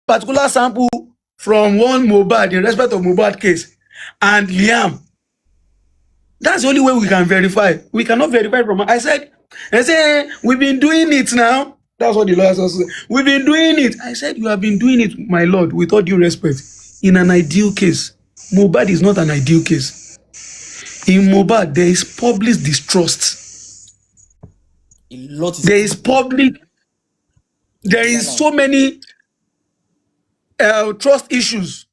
particular sample from one mohbad in respect of mohbad case and Liam. That's the only way we can verify. We cannot verify from. I said, we've been doing it now. That's what the lawyers also said. We've been doing it. I said, you have been doing it, my lord, with all due respect. In an ideal case, Mohbad is not an ideal case. In Mohbad, there is public distrust. There is public. There is so many trust issues.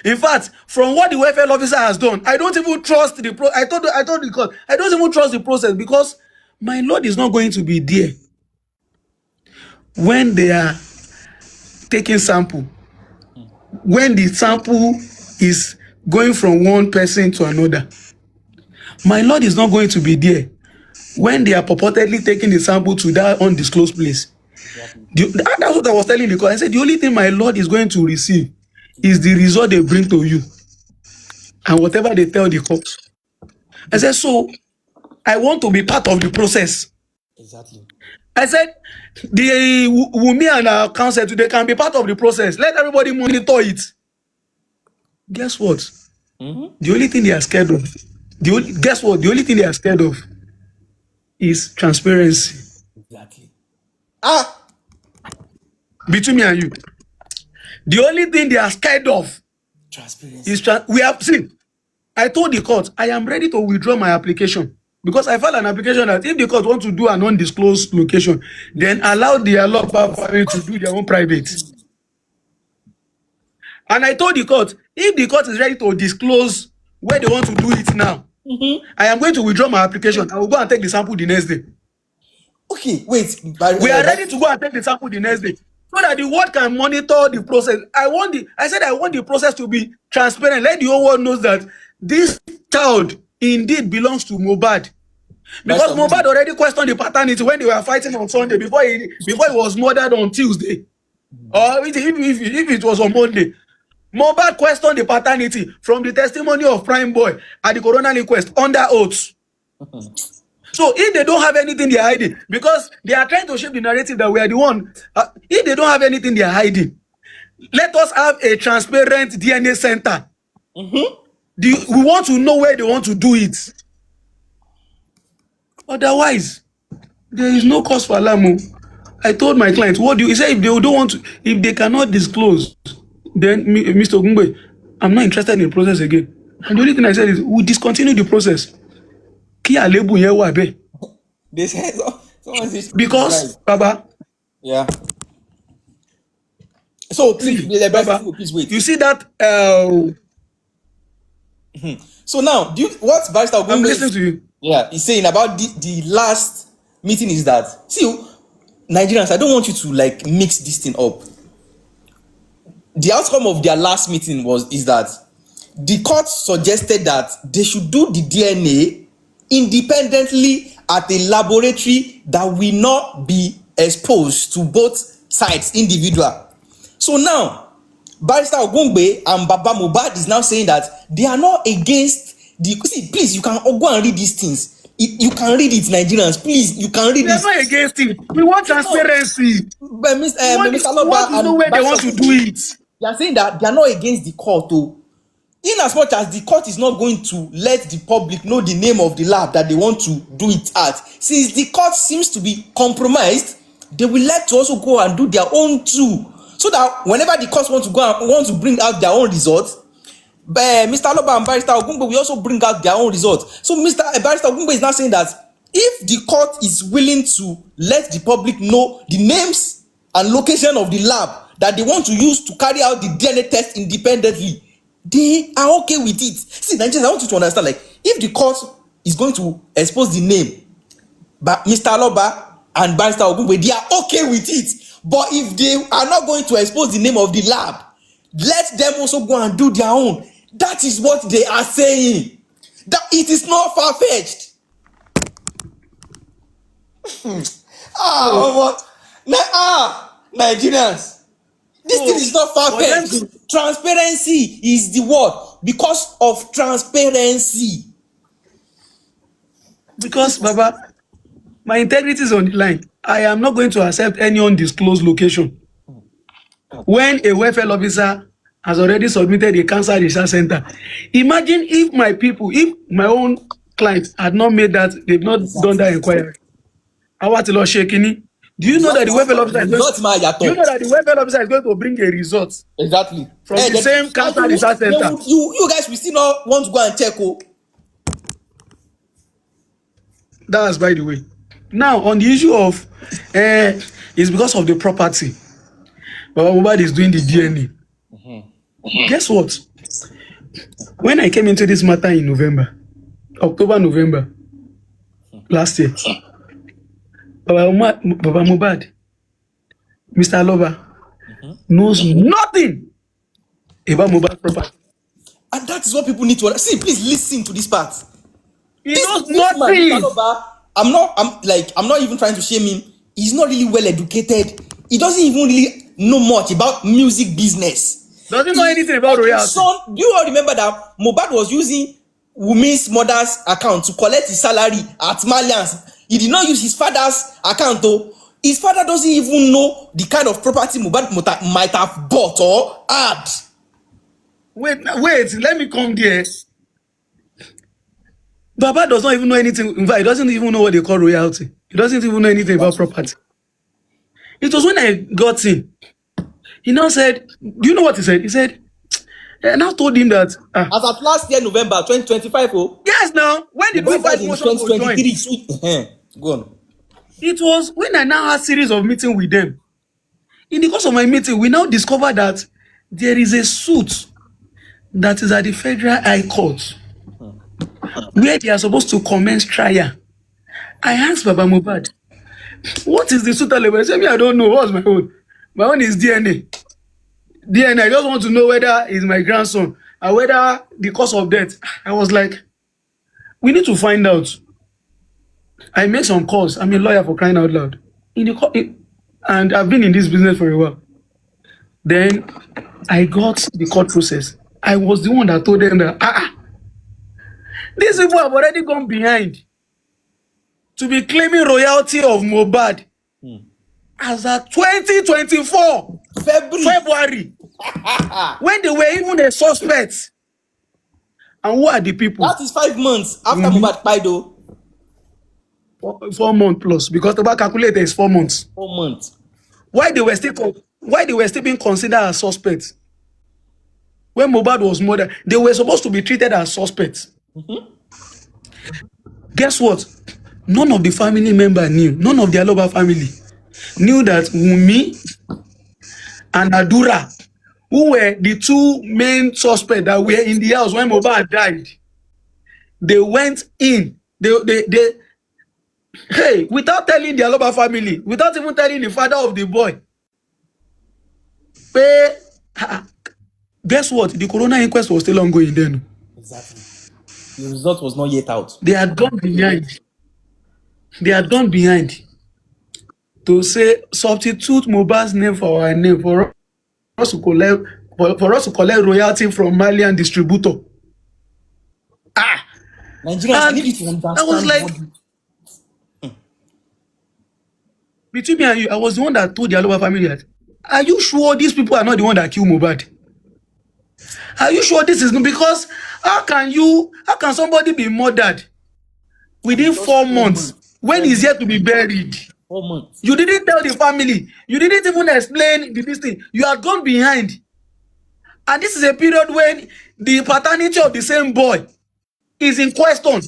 In fact, from what the welfare officer has done, I don't even trust the I told the court, I don't even trust the process, because my lord is not going to be there when they are taking sample. When the sample is going from one person to another, my lord is not going to be there when they are purportedly taking the sample to that undisclosed place. That's what I was telling the court. I said the only thing my lord is going to receive is the result they bring to you and whatever they tell the court. I said, so I want to be part of the process. Exactly. I said, the Wunmi and our counsel today can be part of the process. Let everybody monitor it. Guess what? The only thing they are scared of, guess what? The only thing they are scared of is transparency. Exactly. Between me and you. The only thing they are scared of Transparency. is we have seen. I told the court I am ready to withdraw my application, because I filed an application that if the court wants to do an undisclosed location, then allow the law family to do their own private. And I told the court, if the court is ready to disclose where they want to do it now, I am going to withdraw my application. I will go and take the sample the next day. Okay, wait. We are ready to go and take the sample the next day, so that the world can monitor the process. I said I want the process to be transparent. Let the whole world know that this child indeed belongs to Mohbad. Because Mohbad already questioned the paternity when they were fighting on Sunday before he was murdered on Tuesday. Or if it was on Monday. Mohbad questioned the paternity from the testimony of Prime Boy at the coroner inquest under oath. So if they don't have anything they are hiding, because they are trying to shape the narrative that we are the one, if they don't have anything they are hiding, let us have a transparent DNA center. We want to know where they want to do it. Otherwise, there is no cause for alarm. I told my clients, what do you say? If they don't want to, if they cannot disclose, then Mr. Ogungbe, I'm not interested in the process again. And the only thing I said is, we discontinue the process. They said because Baba. Yeah. So please, Baba, please wait. You see that? So now, what Barrister Ogungbe? I'm listening to you. Yeah, he's saying about the last meeting is that, see, Nigerians, I don't want you to like mix this thing up. The outcome of their last meeting is that the court suggested that they should do the DNA independently at a laboratory that will not be exposed to both sides individual. So now, Barrister Ogungbe and Baba Mohbad is now saying that they are not against the. See, please, you can go and read these things. You can read it, Nigerians. Please, you can read it. We are not against it. We want transparency. But Mr. Aloba, we want to know where they want to do it. They are saying that they are not against the court, though. In as much as the court is not going to let the public know the name of the lab that they want to do it at, since the court seems to be compromised, they will like to also go and do their own too, so that whenever the court want to bring out their own results, Mr. Aloba and Barrister Ogungbe will also bring out their own results. So Barrister Ogungbe is now saying that if the court is willing to let the public know the names and location of the lab that they want to use to carry out the DNA test independently, they are okay with it. See, Nigerians, I want you to understand, like, if the court is going to expose the name, but Mr. Aloba and Barrister Ogungbe, they are okay with it. But if they are not going to expose the name of the lab, let them also go and do their own. That is what they are saying. That it is not far-fetched. Nigerians. This thing is not far-fetched. Transparency is the word. Because of transparency. Because, Baba, my integrity is on the line. I am not going to accept any undisclosed location. when a welfare officer has already submitted a cancer research center. Imagine if my people, if my own clients had not made that, they've not done that Exactly. inquiry. I want to shake any. Do you know that the welfare officer is going? Result máa Do you yàtọ̀. know that the welfare officer is going to bring a result Exactly. from the same cancer research center? You guys will still not want to go and check. Oh. That's by the way. Now on the issue of it's because of the property. Baba Mohbad is doing the DNA. Guess what? When I came into this matter in November, November last year, Baba Mohbad, Mr. Lover, knows nothing about Mohbad property. And that is what people need to see. Please listen to this part. He knows Man, nothing. Mr. Lover, I'm not even trying to shame him. He's not really well educated. He doesn't even really know much about music business. Doesn't know anything about royalty. Son, do you all remember that Mohbad was using Wumi's mother's account to collect his salary at Malians? He did not use his father's account though. His father doesn't even know the kind of property Mohbad might have bought or had. Wait, let me come there. Baba does not even know anything. In fact, he doesn't even know what they call royalty. He doesn't even know anything about property. It was when I got in. He now said, do you know what he said? He said, and I told him that. As of last year, November 2025. Oh, yes, now, when the Mohbad Dubai in motion was joined, 2023. Go on. it was when I now had a series of meetings with them. In the course of my meeting, we now discovered that there is a suit that is at the Federal High Court where they are supposed to commence trial. I asked Baba Mohbad, what is the suit all about? He said, me, I don't know. What's my own? My own is DNA. DNA, I just want to know whether it's my grandson and whether the cause of death. I was like, we need to find out. I make some calls. I'm a lawyer, for crying out loud. And I've been in this business for a while. Then I got the court process. I was the one that told them that these people have already gone behind to be claiming royalty of Mohbad as at 2024 February when they were even a suspect. And who are the people? That is 5 months after Mohbad died. Oh, 4 months plus, because the back calculator is 4 months. 4 months. Why they were still being considered as suspects? When Mohbad was murdered, they were supposed to be treated as suspects. Guess what? None of the family member knew. None of the Aloba family knew that Wunmi and Adura, who were the two main suspects that were in the house when Mohbad died, they went in. Hey, without telling the Aloba family, without even telling the father of the boy. Guess what? The corona inquest was still ongoing then. Exactly. The result was not yet out. They had gone behind. They had gone behind to say substitute Mohbad's name for our name for us to collect royalty from Malian distributor. Nigerians, I need you to understand. I was like, between me and you, I was the one that told the Aloba family that, are you sure these people are not the one that killed Mohbad? Are you sure this is because how can somebody be murdered within 4 months when he's yet to be buried? 4 months. You didn't tell the family. You didn't even explain this thing. You had gone behind. And this is a period when the paternity of the same boy is in question.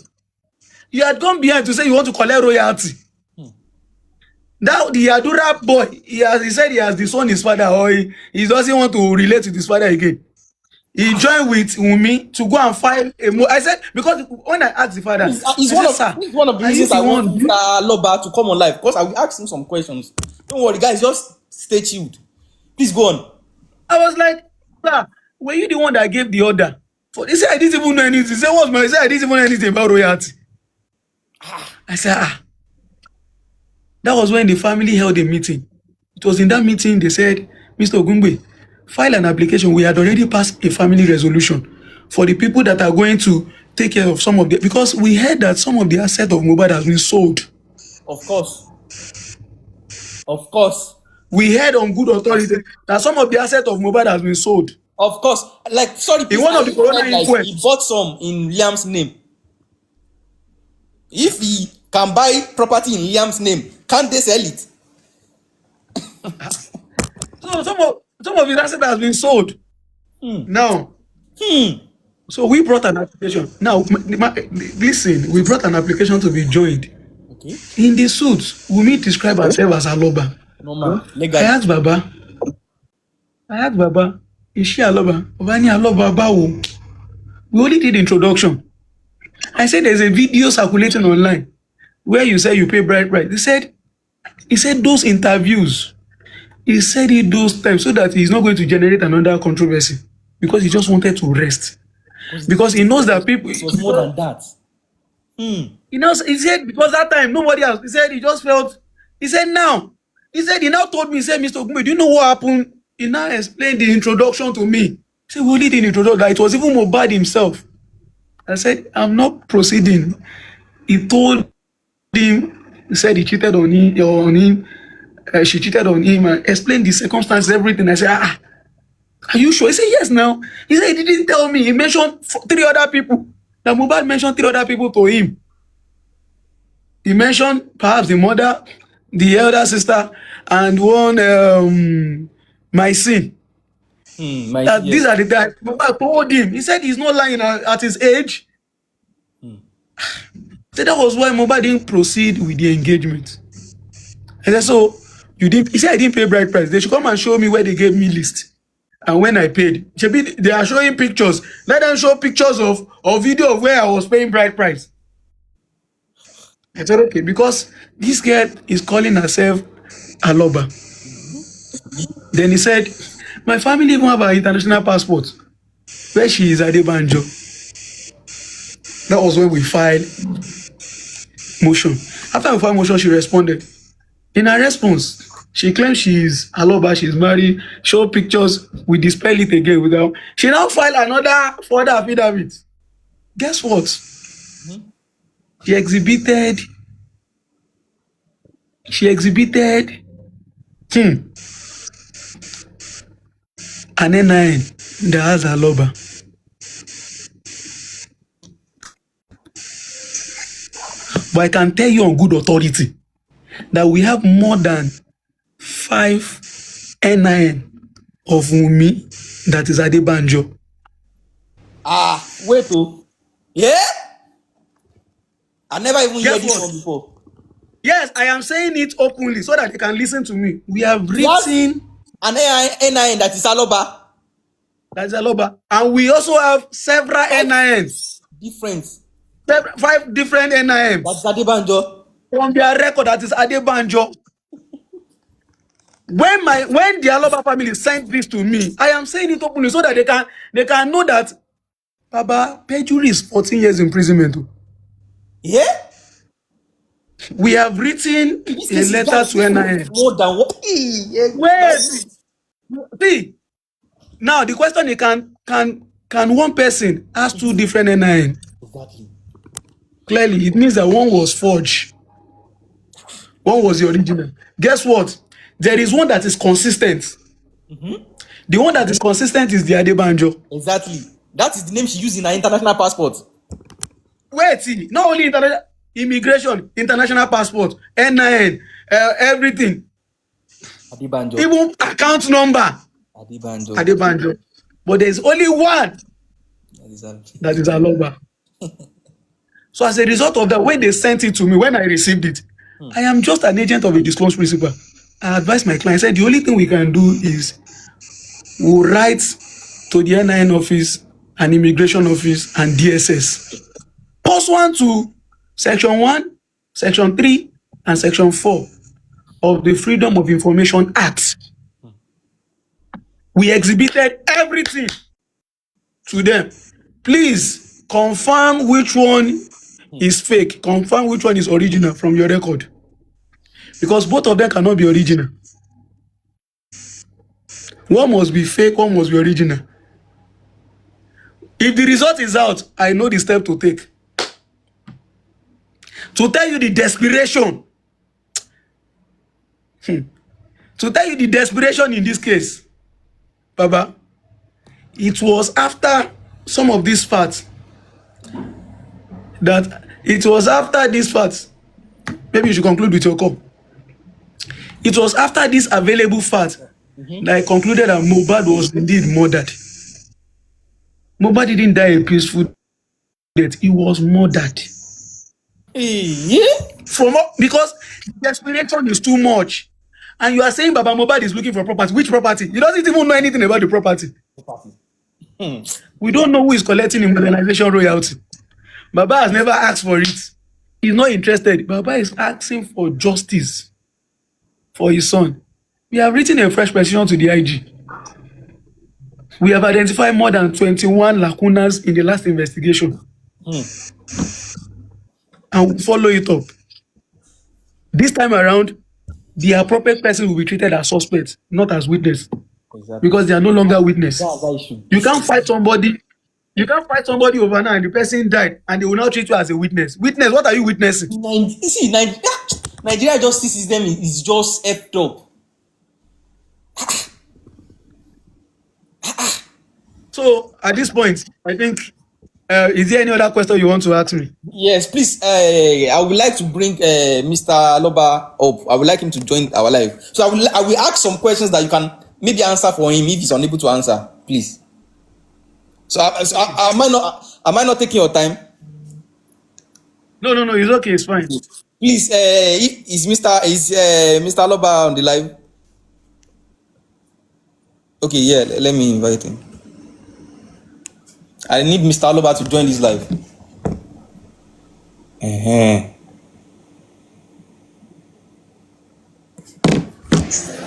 You had gone behind to say you want to collect royalty. Now the Adura boy, he said he has disowned his father, or he doesn't want to relate with his father again. He joined with Wunmi to go and file a I said, because when I asked the father, He's one of the reasons I want Loba to come on live, because I will ask him some questions. Don't worry, guys, just stay tuned. Please go on. I was like, sir, were you the one that gave the order? He said, I didn't even know anything. He said, I said, I didn't even know anything about royalty. I said, That was when the family held a meeting. It was in that meeting they said, Mr. Ogungbe, file an application. We had already passed a family resolution for the people that are going to take care of some of the, because we heard that some of the assets of Mohbad has been sold. Of course. Of course. We heard on good authority that some of the assets of Mohbad has been sold. Of course, like, sorry, In please, one I of the even corona heard like inquest. he bought some in Liam's name. If he can buy property in Liam's name, can't they sell it? So some of his assets has been sold. Now, so we brought an application. Now, listen, we brought an application to be joined. Okay. In the suit, Wunmi described herself as Aloba. Normal. I Legally. asked Baba, is she Aloba? Baba ni Aloba bawo. We only did introduction. I said there's a video circulating online where you say you pay bride price. He said those interviews, he said it those times so that he's not going to generate another controversy because he just wanted to rest. Because he knows that people. It was more than that. He knows. He said because that time nobody else. He said he just felt. He said now. He said he now told me. He said, Mr. Ogumbe, do you know what happened? He now explained the introduction to me. He said we only did introduction. That it was even Mohbad himself. I said I'm not proceeding. He told him. He said he cheated on him. She cheated on him and explained the circumstances, everything. I said, are you sure? He said, yes, now. He said, he didn't tell me. He mentioned 3 other people. That Mohbad mentioned 3 other people to him. He mentioned perhaps the mother, the elder sister, and one, my son. Yes. These are the guys. Mohbad told him. He said he's not lying at his age. So that was why Mohbad didn't proceed with the engagement. I said, so you didn't? He said I didn't pay bride price. They should come and show me where they gave me list. And when I paid, they are showing pictures. Let them show pictures of video of where I was paying bride price. I said, okay, because this girl is calling herself Aloba. Then he said, my family even have an international passport where she is Adebanjo. That was when we filed motion. After we filed motion, she responded. In her response, she claims she is Aloba, she's married, show pictures, we dispel it again without. She now filed another further affidavit. Guess what? She exhibited an NIN that has Aloba. But I can tell you on good authority that we have more than 5 NIN of Wunmi that is Adebanjo. Wait, oh. Yeah? I never even heard this one before. Yes, I am saying it openly so that they can listen to me. We have written an NIN that is Aloba. That is Aloba. And we also have several NINs. Different. 5 different NINs. That is Adebanjo. From their record, that is Adebanjo. When the Aloba family sent this to me, I am saying it openly so that they can know that Baba, perjury is 14 years imprisonment. Yeah? We have written a letter to NIN. More than what? Wait. See. Now the question is, can one person ask 2 different NIN? Exactly. Clearly, it means that one was forged. One was the original. Guess what? There is one that is consistent. The one that is consistent is the Adebanjo. Exactly. That is the name she used in her international passport. Wait, see, not only international immigration, international passport, NIN, everything. Adebanjo. Even account number. Adebanjo. But there is only one that is Aloba. So as a result of that, when they sent it to me, when I received it, I am just an agent of a disclosed principal. I advised my client, I said the only thing we can do is we'll write to the NIN office and immigration office and DSS. Pursuant to Section 1, Section 3, and Section 4 of the Freedom of Information Act. We exhibited everything to them. Please confirm which one is fake. Confirm which one is original from your record. Because both of them cannot be original. One must be fake, one must be original. If the result is out, I know the step to take. To tell you the desperation. To tell you the desperation in this case, Baba, it was after some of these facts maybe you should conclude with your call. It was after this available facts that I concluded that Mohbad was indeed murdered. Mohbad didn't die a peaceful death. He was murdered. Yeah. Because the desperation is too much. And you are saying Baba Mohbad is looking for property. Which property? He doesn't even know anything about the property. We don't know who is collecting the modernization royalty. Baba has never asked for it. He's not interested. Baba is asking for justice for his son. We have written a fresh petition to the IG. We have identified more than 21 lacunas in the last investigation. And we'll follow it up. This time around, the appropriate person will be treated as suspect, not as witness. Exactly. Because they are no longer witness. You can't fight somebody. You can't fight somebody overnight and the person died and they will now treat you as a witness. Witness, what are you witnessing? Nigeria justice system is just effed up. So at this point, I think, is there any other question you want to ask me? Yes, please. I would like to bring Mr. Aloba up. I would like him to join our live. So I will ask some questions that you can maybe answer for him if he's unable to answer. Please. So am I not taking your time? No, it's okay, it's fine. Please, is Mr. Aloba on the live? Okay, yeah, let me invite him. I need Mr. Aloba to join this live.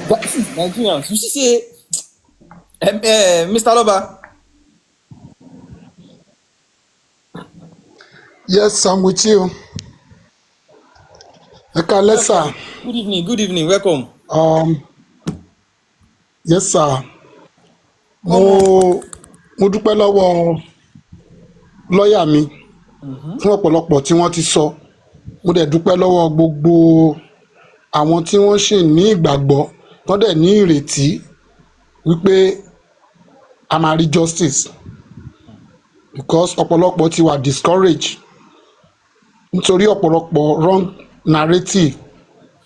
But Nigerians, you see, Mr. Aloba. Yes, I'm with you. Okay, sir. Good evening, welcome. Yes, sir. Mo dúpẹ́ lọ́wọ́ lọ́yà mi fún ọ̀pọ̀lọpọ̀ tí wọ́n ti sọ. Mo dẹ̀ dúpẹ́ lọ́wọ́ gbogbo àwọn tí wọ́n ṣì ní ìgbàgbọ́ tó dẹ̀ ní ìrètí wípé a máa rí justice, because ọ̀pọ̀lọpọ̀ ti wà discouraged nítorí ọ̀pọ̀lọpọ̀ wrong narrative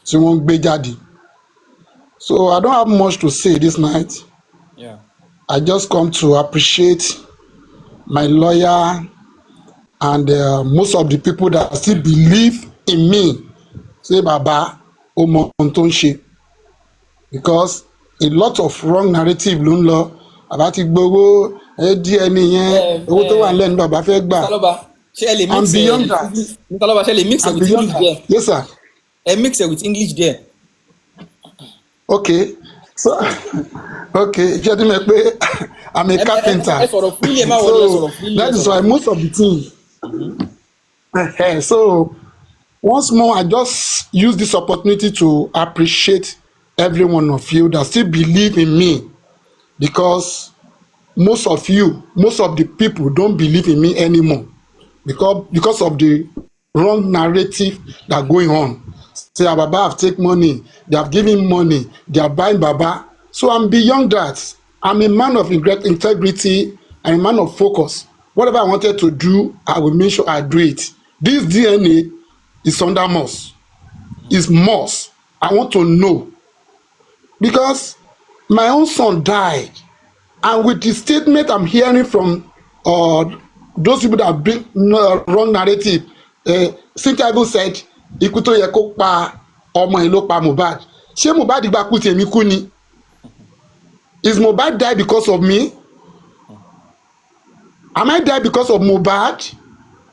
tí wọ́n ń gbé jáde. So I don't have much to say this night. Yeah. I just come to appreciate my lawyer and most of the people that still believe in me. Say Baba o mọ ohun tó ń ṣe, because a lot of wrong narrative ló ń lọ. Bàbá ti gbowó díẹ̀ nìyẹn, owó tó wà lẹ́nu bàbá fẹ́ gbà. I'm beyond that. Mr. Aloba, shall I mix it with English there? Yes, sir. Mix it with English there. Okay. So, okay, I'm a carpenter. So that is why most of the things. So once more, I just use this opportunity to appreciate every one of you that still believe in me, because most of the people don't believe in me anymore because of the wrong narrative that going on. Say Baba have take money, they have given money, they are buying Baba. So I'm beyond that. I'm a man of integrity, I'm a man of focus. Whatever I wanted to do, I will make sure I do it. This DNA is under must. It's must. I want to know. Because my own son died. And with the statement I'm hearing from those people that bring wrong narrative, Cynthia even said, ikú tó yẹ kó pa ọmọ ẹ̀ ló pa Mohbad. Ṣé Mohbad gba kú tèmi kú ni? Is Mohbad die because of me? Am I die because of Mohbad?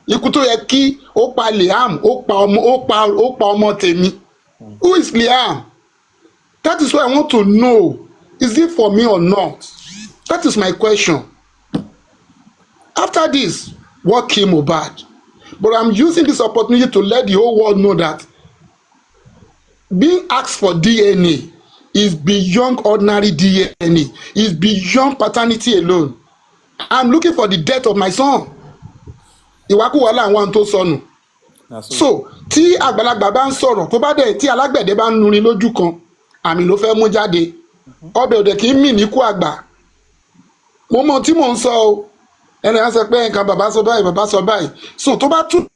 Ikú tó yẹ kí ó pa Liam, ó pa ọmọ tèmi. Who is Liam? That is what I want to know. Is it for me or not? That is my question. After this, what killed Mohbad? But I'm using this opportunity to let the whole world know that being asked for DNA is beyond ordinary DNA. It's beyond paternity alone. I'm looking for the death of my son. Ìwàkuwà làwọn tó sọnù. So tí àgbàlagbà bá ń sọ̀rọ̀ tó bá dẹ̀ tí alágbẹ̀dẹ bá ń nurin lójú kan, àmì ló fẹ́ mú jáde ọbẹ̀ òde kì í mì ní kú àgbà mo mọ tí mò ń sọ o ẹni á sọ pé nǹkan bàbá sọ báyìí bàbá sọ báyìí so tó bá tún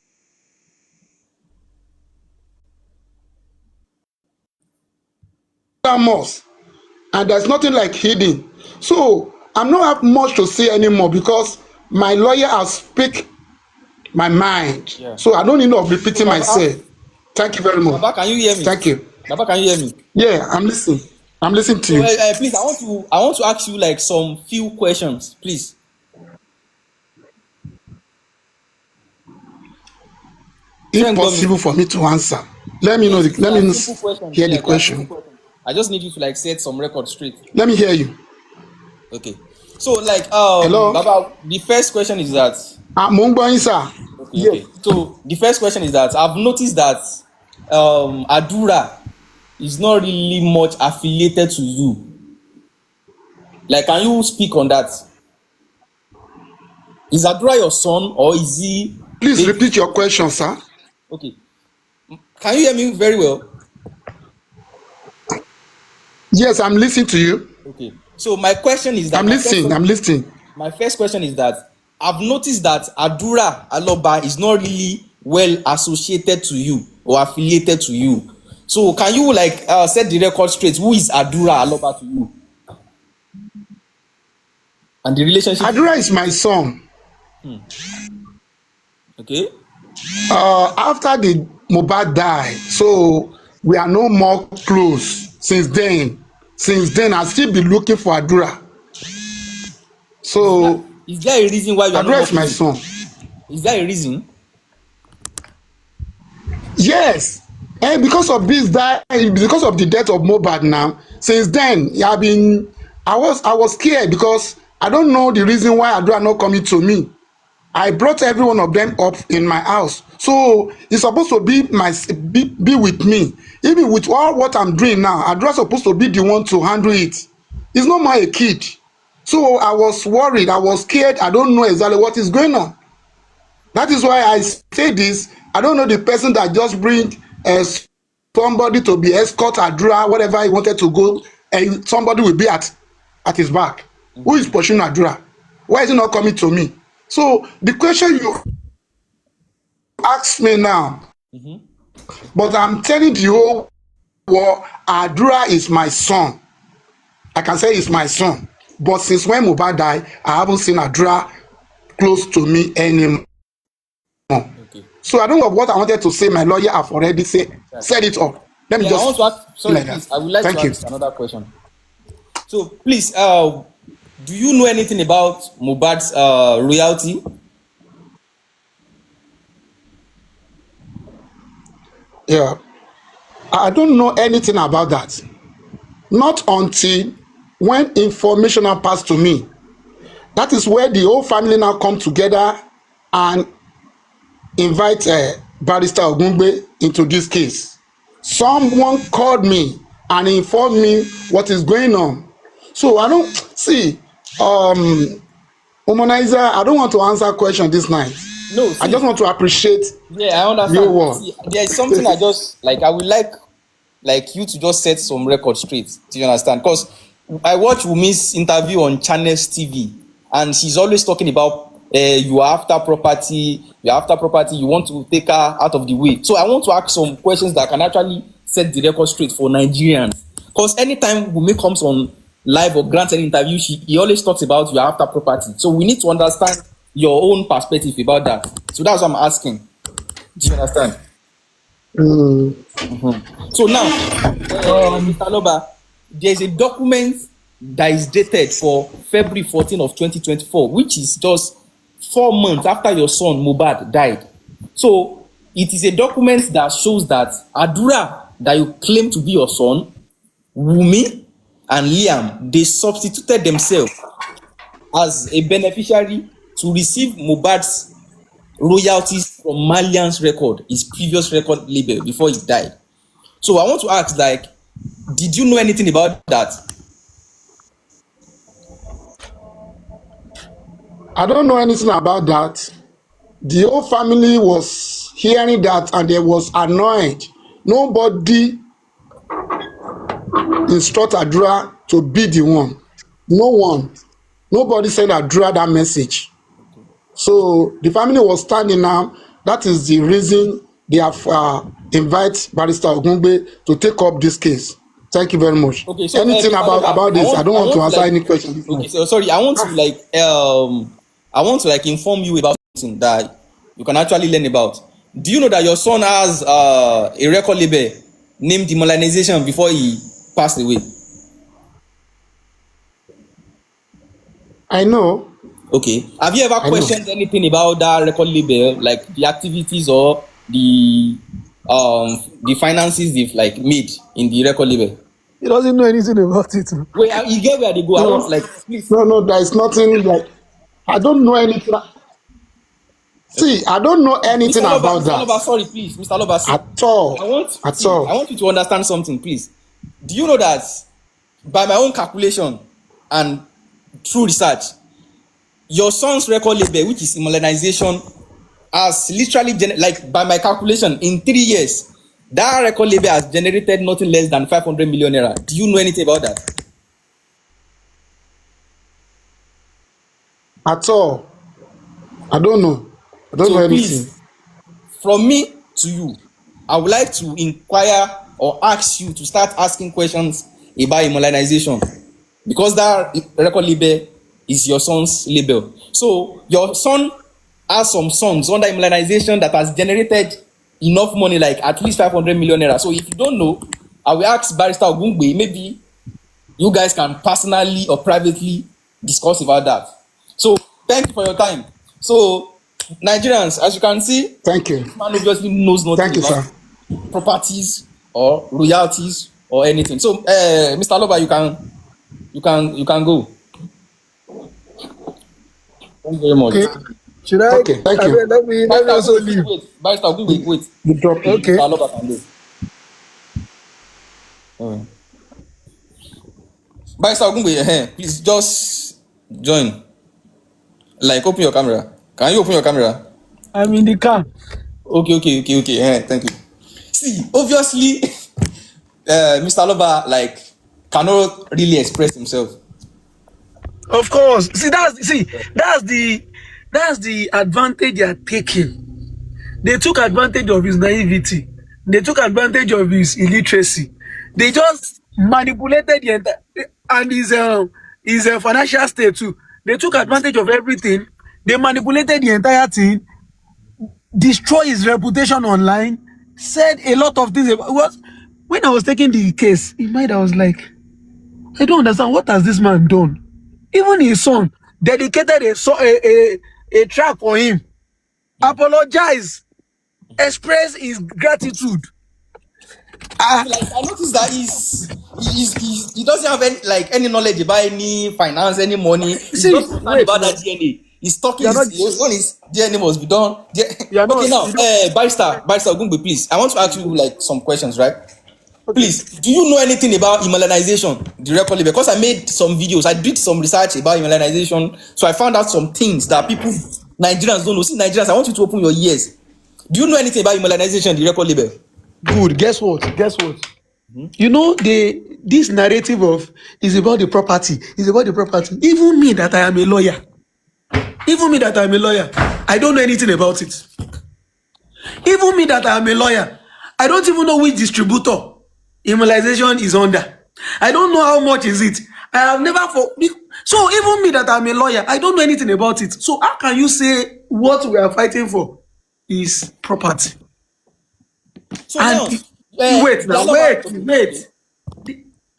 must and there's nothing like hidden so I'm not have much to say anymore because my lawyer has speak my mind. Yeah. So I don't need of repeating So, Baba, myself. Thank you very much. Baba, can you hear me? Thank you. Baba, can you hear me? Yeah, I'm listening. I'm listening to So, you. please, I want to ask you like some few questions, please. If possible for me to answer, let me know. Let me hear the question. I just need you to like set some record straight. Let me hear you. Okay. So like Hello? Baba, the first question is that Mo ń gbọ́ yín, sir. okay, yes. Okay. So the first question is that I've noticed that Adura is not really much affiliated to you. Like, can you speak on that? Is Adura your son or is he? Please repeat your question, sir. Okay. Can you hear me very well? Yes, I'm listening to you. Okay. So my question is that I'm listening. My first question is that I've noticed that Adura Aloba is not really well associated to you or affiliated to you. So can you like set the record straight? Who is Adura Aloba to you? And the relationship. Adura is my son. Okay. After the mohbad died, so we are no more close since then. I still be looking for Adura. So is there a reason why you are Adura is my son. Is there a reason? Yes, and because of this because of the death of mohbad now, since then I was scared because I don't know the reason why Adura not coming to me. I brought every one of them up in my house. So it's supposed to be be with me. Even with all what I'm doing now, Adura's supposed to be the one to handle it. He's not my kid. So I was worried, I was scared, I don't know exactly what is going on. That is why I say this. I don't know the person that just bring somebody to be escort Adura, whatever he wanted to go, and somebody will be at his back. Who is pursuing Adura? Why is he not coming to me? So the question you ask me now, but I'm telling you, Adura is my son. I can say he's my son. But since when mohbad died, I haven't seen Adura close to me anymore. Okay. So I don't know what I wanted to say. My lawyer have already said it all. Let me just. I want to ask, sorry, like please. That. I would like Thank to ask another question. So please, do you know anything about Mohbad's royalty? Yeah, I don't know anything about that. Not until when information now passed to me. That is where the whole family now come together and invite Barrister Ogungbe into this case. Someone called me and informed me what is going on. So I don't see, Humanizer, I don't want to answer question this night. No, see, I just want to appreciate. Yeah, I understand. Your work. See, there is something I just like. I would like you to just set some record straight. Do you understand? Because I watch Wumi's interview on Channels TV, and she's always talking about you are after property. You're after property. You want to take her out of the way. So I want to ask some questions that can actually set the record straight for Nigerians. Because anytime Wumi comes on live or grants an interview, he always talks about you are after property. So we need to understand your own perspective about that. So that's what I'm asking. Do you understand? So now, Mr. Loba, there's a document that is dated for February 14 of 2024, which is just 4 months after your son Mohbad died. So it is a document that shows that Adura, that you claim to be your son, Wumi and Liam, they substituted themselves as a beneficiary to receive Mohbad's royalties from Malian's record, his previous record label, before he died. So I want to ask, like, did you know anything about that? I don't know anything about that. The whole family was hearing that and they was annoyed. Nobody instruct Adura to be the one. No one. Nobody sent Adura that message. Okay. So the family was standing now. That is the reason they have invite Barrister Ogungbe to take up this case. Thank you very much. Okay, so Anything Mr. Loba, about this? I don't I want to want to answer like, any question this okay, night. so sorry, Ah, I want to like inform you about something that you can actually learn about. Do you know that your son has a record label named Demolarization before he passed away? I know. Okay. Have you ever I know. questioned anything about that record label, like the activities or the finances they've like made in the record label? He doesn't know anything about it. Wait, you get where they go. I want No, like please. no, no. There is nothing like. I don't know anything. Okay. See, I don't know anything about Mr. that Loba, sorry, please, Mr. Loba, see. at all. At I all. want you to understand something, please. Do you know that by my own calculation and through research, your son's record label, which is Immunization, has literally like by my calculation, in 3 years, that record label has generated nothing less than 500 million naira. Do you know anything about that? At all. I don't know. I don't know So anything. please, from me to you, I would like to inquire or ask you to start asking questions about immunization, because that record label is your son's label. So your son has some sons under immunization that has generated enough money, like at least 500 million naira. So if you don't know, I will ask Barrister Ogungbe, maybe you guys can personally or privately discuss about that. So thank you for your time. So Nigerians, as you can see, Thank you. this man obviously knows nothing Thank you, about sir. properties or royalties or anything. So Mr. Loba, you can go. Thank you very much. Okay. Should I? Okay, thank I you. mean, let me Barrister also Ogungbe, please leave. wait. Barrister Ogungbe, wait. You drop it. Okay. Mr. Loba can go. Alright. Barrister Ogungbe, please just join. Like open your camera. Can you open your camera? I'm in the car. Okay. Thank you. See, obviously, Mr. Loba like cannot really express himself. Of course. That's the advantage they are taking. They took advantage of his naivety. They took advantage of his illiteracy. They just manipulated the entire and his financial state too. They took advantage of everything. They manipulated the entire thing, destroy his reputation online, said a lot of things about what when I was taking the case, in mind I was like, I don't understand what has this man done. Even his son dedicated a track for him, apologize, express his gratitude. See, like I noticed that he doesn't have any knowledge about any finance, any money. He's See, just concerned wait about now. that DNA. He's talking You are not. his own is DNA must be done. You are Okay, not. now You don't. Barrister Ogungbe, please. I want to ask you like some questions, right? Okay. Please, do you know anything about immunization, the record label? Because I made some videos, I did some research about immunization, so I found out some things that people, Nigerians don't know. See, Nigerians, I want you to open your ears. Do you know anything about immunization, the record label? Good. Guess what? Guess what? You know this narrative of is about the property. Is about the property. Even me that I am a lawyer. Even me that I am a lawyer. I don't know anything about it. Even me that I am a lawyer. I don't even know which distributor immunization is under. I don't know how much is it. I have never so even me that I'm a lawyer, I don't know anything about it. So how can you say what we are fighting for is property? So And now, wait now, Dialogue, okay.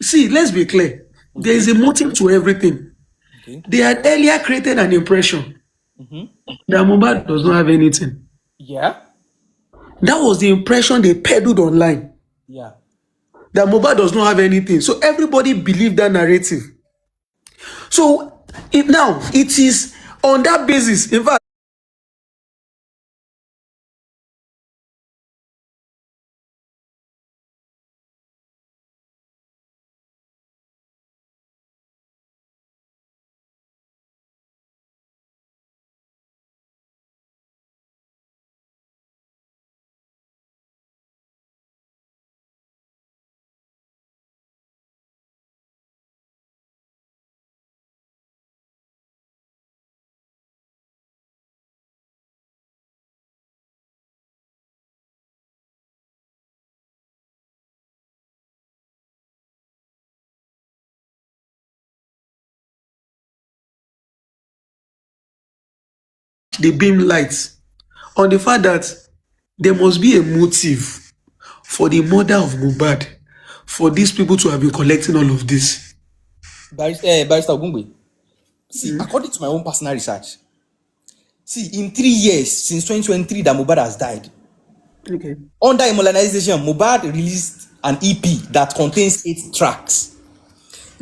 See, let's be clear. There is a motive to everything. Okay. They had earlier created an impression that mohbad does not have anything. Yeah. That was the impression they peddled online. Yeah. That mohbad does not have anything. So everybody believed that narrative. So now it is on that basis. In fact, they beam lights on the fact that there must be a motive for the mother of Mohbad for these people to have been collecting all of this. Barrister Ogungbe, see, according to my own personal research, see, in 3 years since 2023 that Mohbad has died, Okay. under immunization, Mohbad released an EP that contains 8 tracks.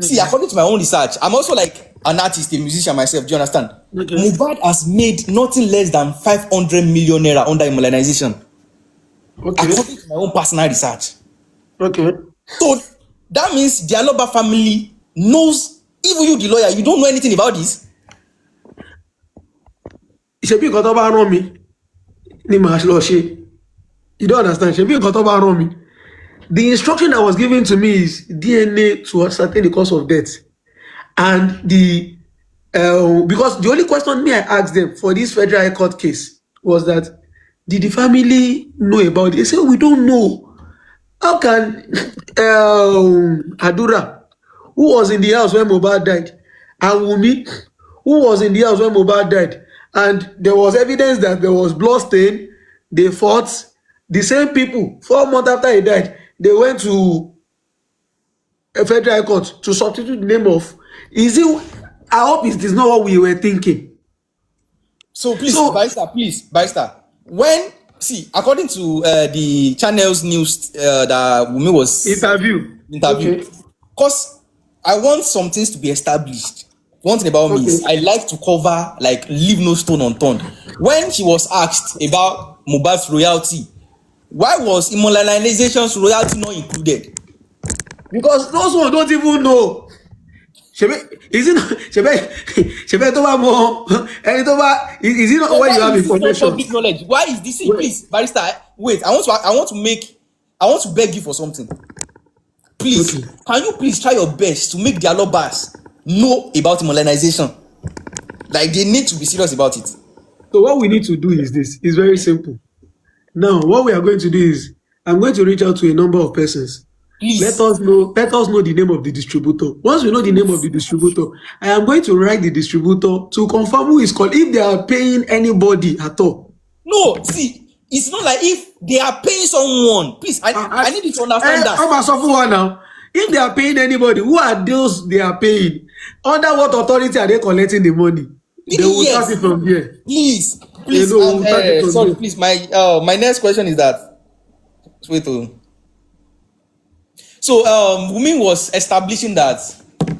See, according to my own research, I'm also like an artist, a musician myself. Do you understand? Okay. Mohbad has made nothing less than 500 million naira under immunization, Okay. according to my own personal research. Okay. So that means the Aloba family knows, even you, the lawyer, you don't know anything about this. Ṣebí nǹkan tó bá rán mi ni màá lọ ṣe. You don't understand. Ṣebí nǹkan tó bá rán mi. The instruction that was given to me is DNA to ascertain the cause of death. And because the only question me I asked them for this federal high court case was that, did the family know about it? They said, we don't know. How can Adura, who was in the house when Mohbad died, and Wunmi, who was in the house when Mohbad died, and there was evidence that there was blood stain, they fought, the same people, 4 months after he died, they went to a federal high court to substitute the name of, I hope it is not what we were thinking. So please, So- Barrister, when, see, according to the channel's news that Wunmi was Interview. interviewed, because I want some things to be established. One thing about me is I like to cover, like, leave no stone unturned. When she was asked about Mohbad's royalty, why was immunizzation's royalty not included? Because those ones don't even know. Is it not? Ṣebí tó bá mọ ẹni tó bá, is it not when you have Why is this not information? public knowledge? Why is this? See, Wait. please, Barrister, wait. I want to beg you for something. Please, Okay. can you please try your best to make the Alobas know about immunization? Like, they need to be serious about it. So what we need to do is this. It's very simple. Now, what we are going to do is, I'm going to reach out to a number of persons. Please. Let us know the name of the distributor. Once we know the name of the distributor, I am going to write the distributor to confirm who is called, if they are paying anybody at all. No, see, it's not like if they are paying someone. Please, I need you to understand that. I'm a software now. If they are paying anybody, who are those they are paying? Under what authority are they collecting the money? They will Yes. start it from here. Please, know, we'll start it from sorry, there. please. My next question is that. Wait. So Wunmi was establishing that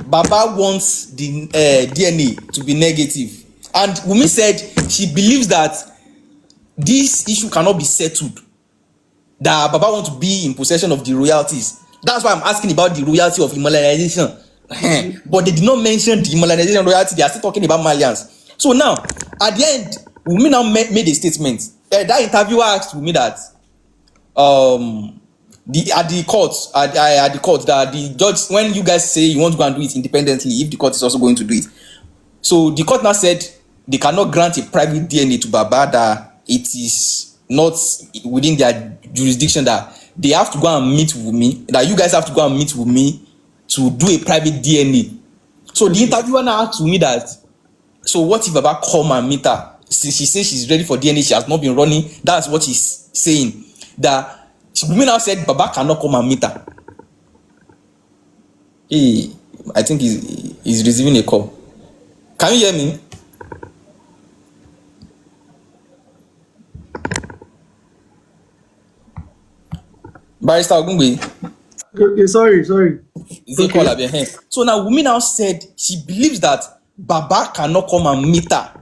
Baba wants the DNA to be negative, and Wunmi said she believes that this issue cannot be settled. That Baba wants to be in possession of the royalties. That's why I'm asking about the royalty of immunization. But they did not mention the immunization royalty. They are still talking about Malians. So now, at the end, Wunmi now made a statement. That interviewer asked Wunmi that at the court that the judge, when you guys say you want to go and do it independently, if the court is also going to do it, so the court now said they cannot grant a private DNA to Baba, that it is not within their jurisdiction, that they have to go and meet Wunmi, that you guys have to go and meet Wunmi to do a private DNA. So the interviewer now asked me that, so what if Baba come and meet her? She says she's ready for DNA, she has not been running. That's what she's saying. That Wunmi now said Baba cannot come and meet her. I think he's receiving a call. Can you hear me? Barrister Ogungbe. Okay, sorry. Is a call up your hand. So now Wunmi now said she believes that Baba cannot come and meet her,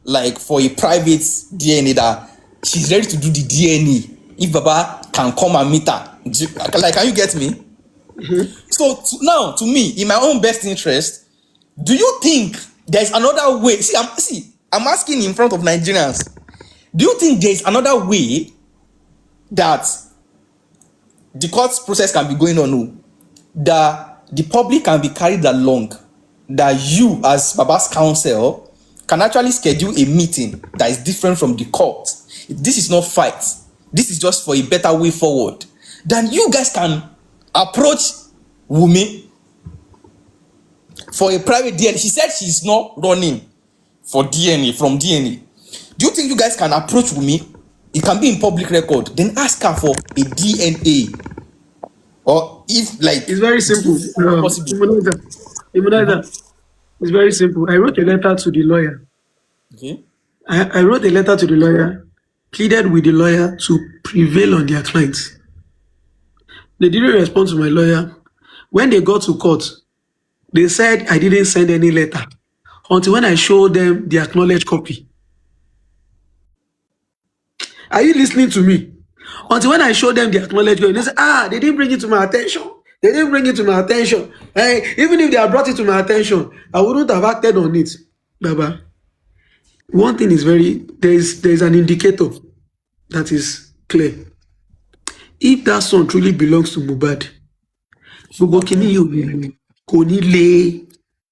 like, for a private DNA, that she's ready to do the DNA if Baba can come and meet her. Like, can you get me? Mm-hmm. So now, to me, in my own best interest, do you think there's another way? I'm asking in front of Nigerians. Do you think there's another way that the court process can be going on, that the public can be carried along, that you as Baba's counsel can actually schedule a meeting that is different from the court? This is not fight. This is just for a better way forward. Then you guys can approach Wunmi for a private DNA. She said she's not running for DNA, from DNA. Do you think you guys can approach Wunmi? It can be in public record. Then ask her for a DNA, or if like It's very simple. possible. Immunizer. It's very simple. I wrote a letter to the lawyer. Okay. I wrote a letter to the lawyer, pleaded with the lawyer to prevail on their clients. They didn't respond to my lawyer. When they got to court, they said I didn't send any letter until when I showed them the acknowledged copy. Are you listening to me? Until when I showed them the acknowledged copy, they said, they didn't bring it to my attention. They didn't bring it to my attention. Even if they had brought it to my attention, I wouldn't have acted on it. Baba, one thing is there's an indicator that is clear. If that son truly belongs to Mohbad, gbogbo kini yìí kò ní le.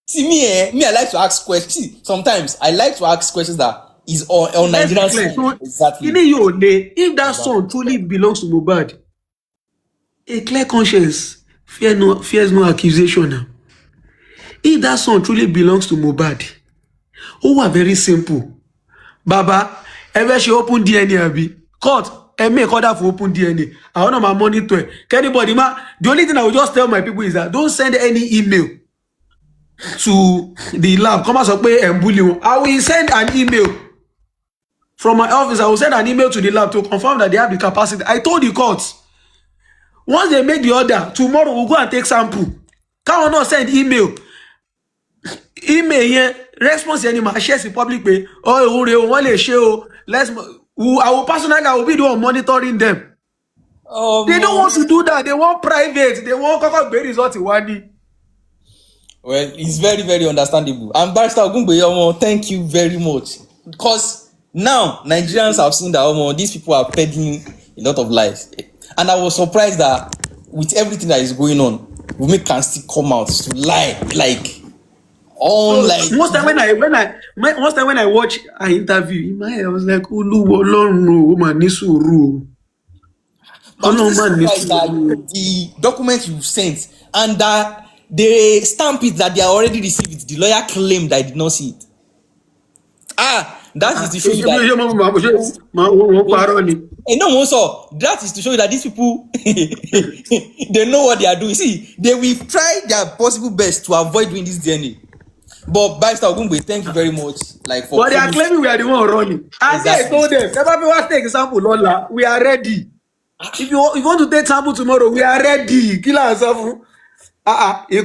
See me, I like to ask questions. See, sometimes I like to ask questions that is on Nigerian side. Exactly. Kini yìí ò le. If that son truly belongs to Mohbad, a clear conscience fears no accusation now. If that son truly belongs to Mohbad, very simple. Baba, ever she open DNA abi court and make order for open DNA. I want my monitor. Anybody the only thing I will just tell my people is that don't send any email to the lab. Come as bully. I will send an email from my office. I will send an email to the lab to confirm that they have the capacity. I told the court, once they make the order, tomorrow we'll go and take sample. Can we not send email here? Response anymore. Share the public pay. Let's. I will personally be the one monitoring them. They don't want to do that. They want private. They want result. Well, it's very, very understandable. And Barrister Ogungbe, thank you very much. Because now Nigerians have seen that these people are peddling a lot of lies. And I was surprised that with everything that is going on, Wunmi can still come out to lie most time when I watch an interview in my head, I was like, Oluwa Ọlọ́run o ma ní sùúrù. The document you sent and that they stamp it that they are already received it. The lawyer claimed that I did not see it. That is to show you that. That is to show you that these people they know what they are doing. See, they will try their possible best to avoid doing this DNA. But Barrister Ogungbe, thank you very much. But they are claiming we are the one running. Exactly. I told them, never take example, Lola. We are ready. If you want to take sample tomorrow, we are ready. Kill ourselves. Is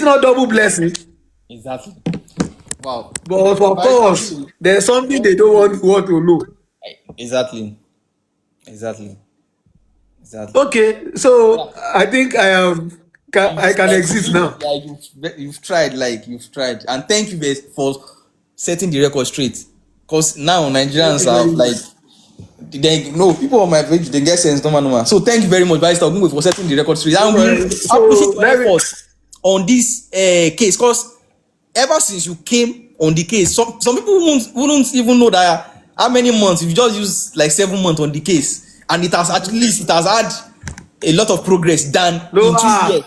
it not double blessing? Exactly. Wow. But of course, there's something they don't want to know. Exactly. Okay, so I think I can exit now. You've tried, and thank you for setting the record straight. Because now Nigerians are people on my page, they get sense normal. So thank you very much, Barrister Ogungbe, for setting the record straight. And we appreciate your efforts on this case. Because ever since you came on the case, some people wouldn't even know that how many months. You've just used 7 months on the case. And it has had a lot of progress done in 2 years.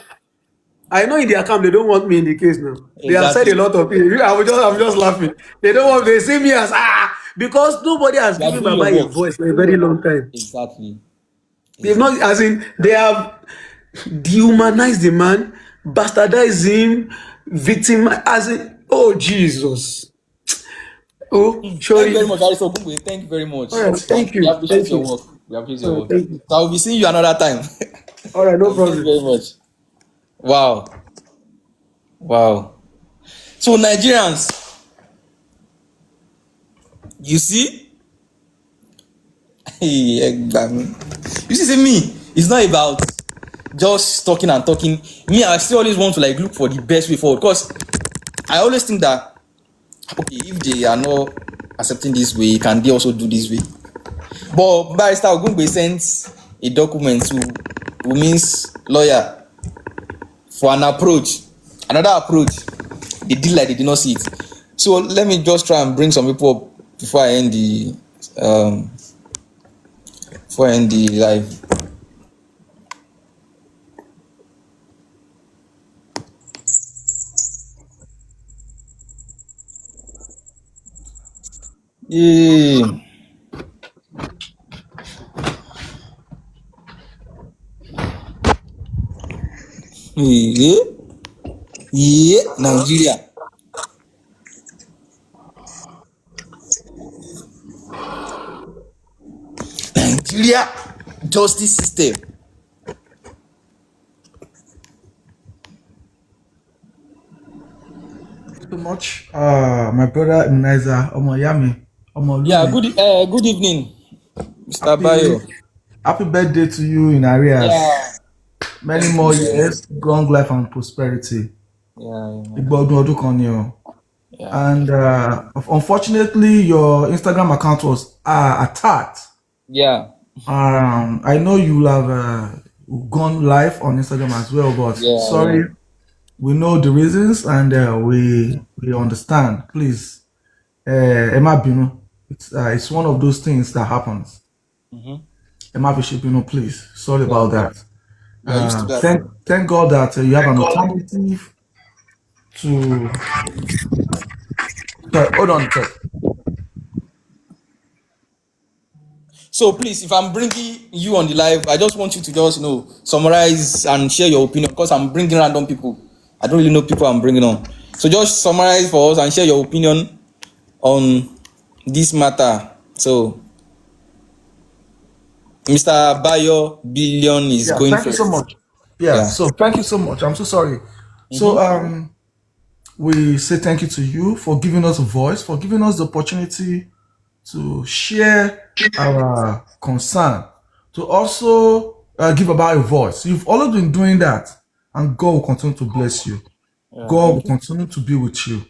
I know in their camp they don't want me in the case now. Exactly. They have said a lot of things. I'm just laughing. They don't want. They see me as because nobody has given Baba a voice for a very long time. Exactly. They've not, as in, they have dehumanized the man, bastardized him, victim, as in, oh Jesus. Thank you very much, Barrister Ogungbe. Thank you very much. All right, thank you. We appreciate your work. So I will be seeing you another time. All right, no problem. Thank you very much. Wow. So Nigerians, you see, me, it's not about just talking. Me, I still always want to look for the best way forward, because I always think that if they are not accepting this way, can they also do this way? But Barrister Ogungbe sent a document to Wunmi's lawyer for another approach. They did like they did not see it. So let me just try and bring some people up before I end the live. Yeah. Yeah. Yeah. Nigeria. Nigeria justice system. So much. My brother Ebenezer Omoyami Yeah, Omolumi. good evening, Mr. Happy Bayo. happy birthday to you in arrears. Yeah, Many thank you more so much. years, long life and prosperity. Yeah, Igbo ọdún ọdún kan ni o. yeah, And unfortunately, your Instagram account was attacked. yeah, I know you'll have gone live on Instagram as well, but yeah, yeah. sorry, we know the reasons and we understand. Please, Emma Binu, it's one of those things that happens. Mm-hmm. Emma Binu, please, sorry Yeah, about that. we are used to that. Thank God that you have an alternative to. Sorry, hold on, sir. So please, if I'm bringing you on the live, I just want you to just summarize and share your opinion because I'm bringing random people. I don't really know people I'm bringing on. So just summarize for us and share your opinion on this matter. So Mr. Bayo Billion is Yeah, going thank you so first. much. Yeah, Yeah. so thank you so much. I'm so sorry. So Mm-hmm. we say thank you to you for giving us a voice, for giving us the opportunity to share our concern, to also give about a voice. You've always been doing that, and God will continue to bless you. Yeah. God will Thank you. continue to be with you.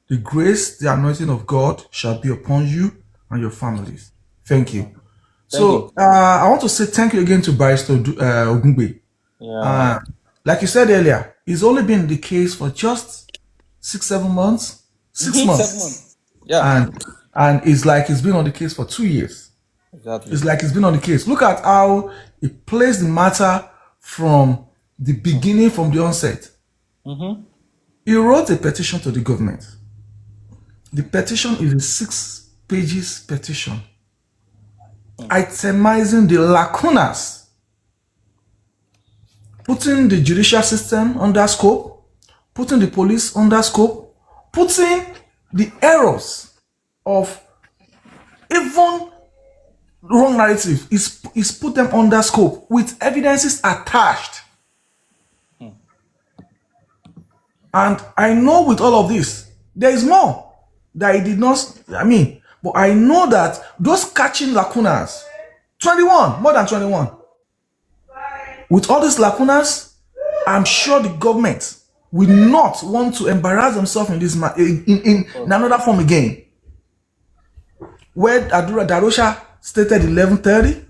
The grace, the anointing of God shall be upon you and your families. Thank you. Thank you. So I want to say thank you again to Barrister Ogungbe. Yeah. Uh, like you said earlier, it's only been the case for just 6, 7 months, six Mm-hmm. 7 months, months. Yeah. and it's like it's been on the case for 2 years. Exactly. It's like it's been on the case. Look at how he placed the matter from the beginning, from the onset. Mm-hmm. He wrote a petition to the government. The petition is a 6 pages petition, itemizing the lacunas, putting the judicial system under scope, putting the police under scope, putting the errors of even wrong narrative is put them under scope with evidences attached. And I know with all of this, there is more that he did not, but I know that those catching lacunas, 21, more than 21, with all these lacunas, I'm sure the government will not want to embarrass themselves in this in another form again. Where Adura Darosha stated 11:30,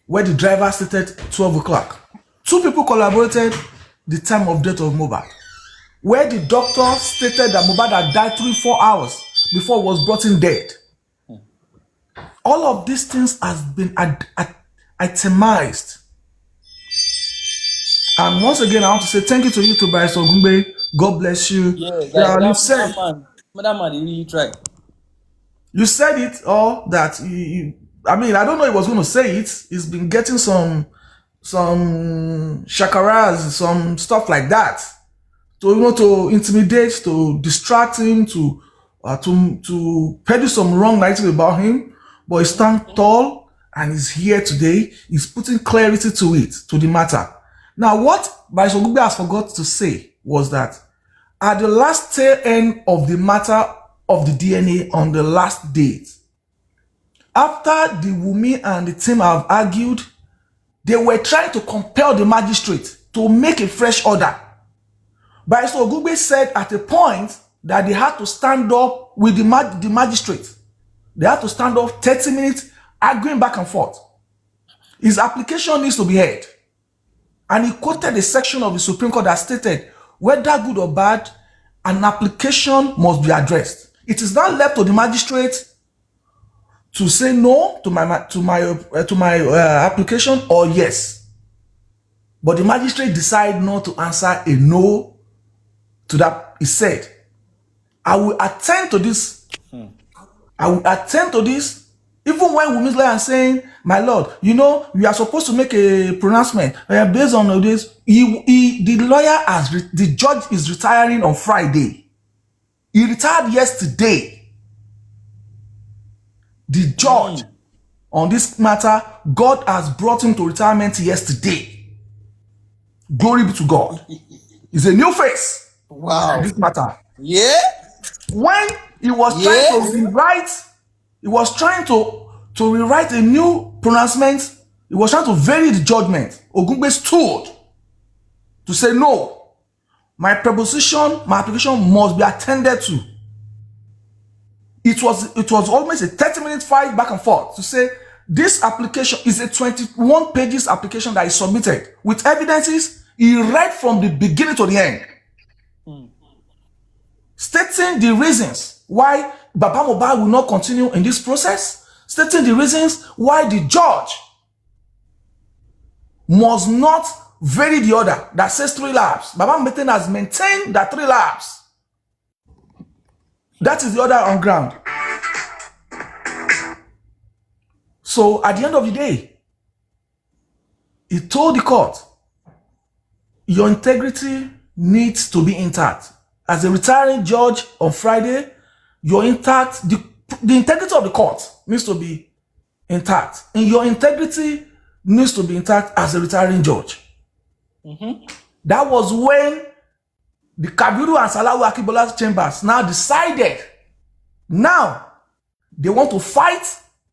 where the driver stated 12 o'clock. Two people collaborated the time of death of mohbad, where the doctor stated that mohbad had died 3-4 hours before he was brought in dead. All of these things has been itemized. And once again, I want to say thank you to you, Tobias Ogungbe. God bless you. Yeah, Yeah, like that man, he really tried. you said it all that I don't know he was going to say it. He's been getting some shakaras, some stuff like that, to intimidate, to distract him, to peddle some wrong narrative about him. But he stands tall and is here today. He's putting clarity to it, to the matter. Now, what Barrister Ogungbe has forgot to say was that at the last tail end of the matter of the DNA on the last date, after the Wumi and the team have argued, they were trying to compel the magistrate to make a fresh order. Barrister Ogungbe said at a point that they had to stand up with the magistrate. They had to stand up 30 minutes arguing back and forth. His application needs to be heard. And he quoted a section of the Supreme Court that stated, whether good or bad, an application must be addressed. It is not left to the magistrate to say no to my application or yes. But the magistrate decided not to answer a no to that. He said, I will attend to this I will attend to this. Even when Wunmi's lawyer is saying, my lord, you are supposed to make a pronouncement based on this. The judge is retiring on Friday. He retired yesterday. The judge on this matter, God has brought him to retirement yesterday. Glory be to God. He's a new face. Wow. On this matter. Yeah. When he was trying to rewrite, rewrite a new pronouncement. He was trying to vary the judgment. Ogungbe stood to say, no, my application must be attended to. It was almost a 30-minute fight back and forth to say this application is a 21 pages application that is submitted with evidences. He read from the beginning to the end, stating the reasons why Baba Mohbad will not continue in this process, stating the reasons why the judge must not vary the order that says 3 labs. Baba Mohbad has maintained that 3 labs. That is the order on ground. So at the end of the day, he told the court, your integrity needs to be intact. As a retiring judge on Friday, you're intact. The integrity of the court needs to be intact. And your integrity needs to be intact as a retiring judge. That was when the Kabiru and Salawu Akibola's chambers now decided, now they want to fight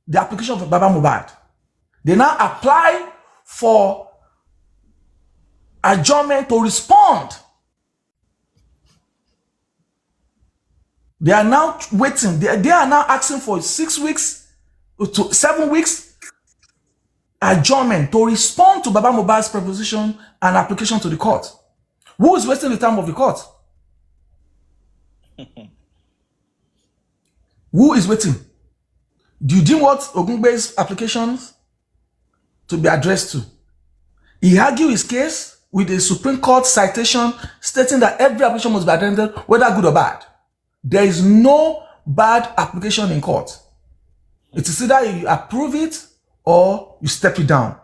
the application of Baba Mohbad. They now apply for adjournment to respond. They are now waiting. They are now asking for 6 weeks to 7 weeks adjournment to respond to Baba Mohbad's proposition and application to the court. Who is wasting the time of the court? Who is waiting? Do you want Ogungbe's applications to be addressed to? He argued his case with a Supreme Court citation stating that every application must be attended, whether good or bad. There is no bad application in court. It is either you approve it or you step it down.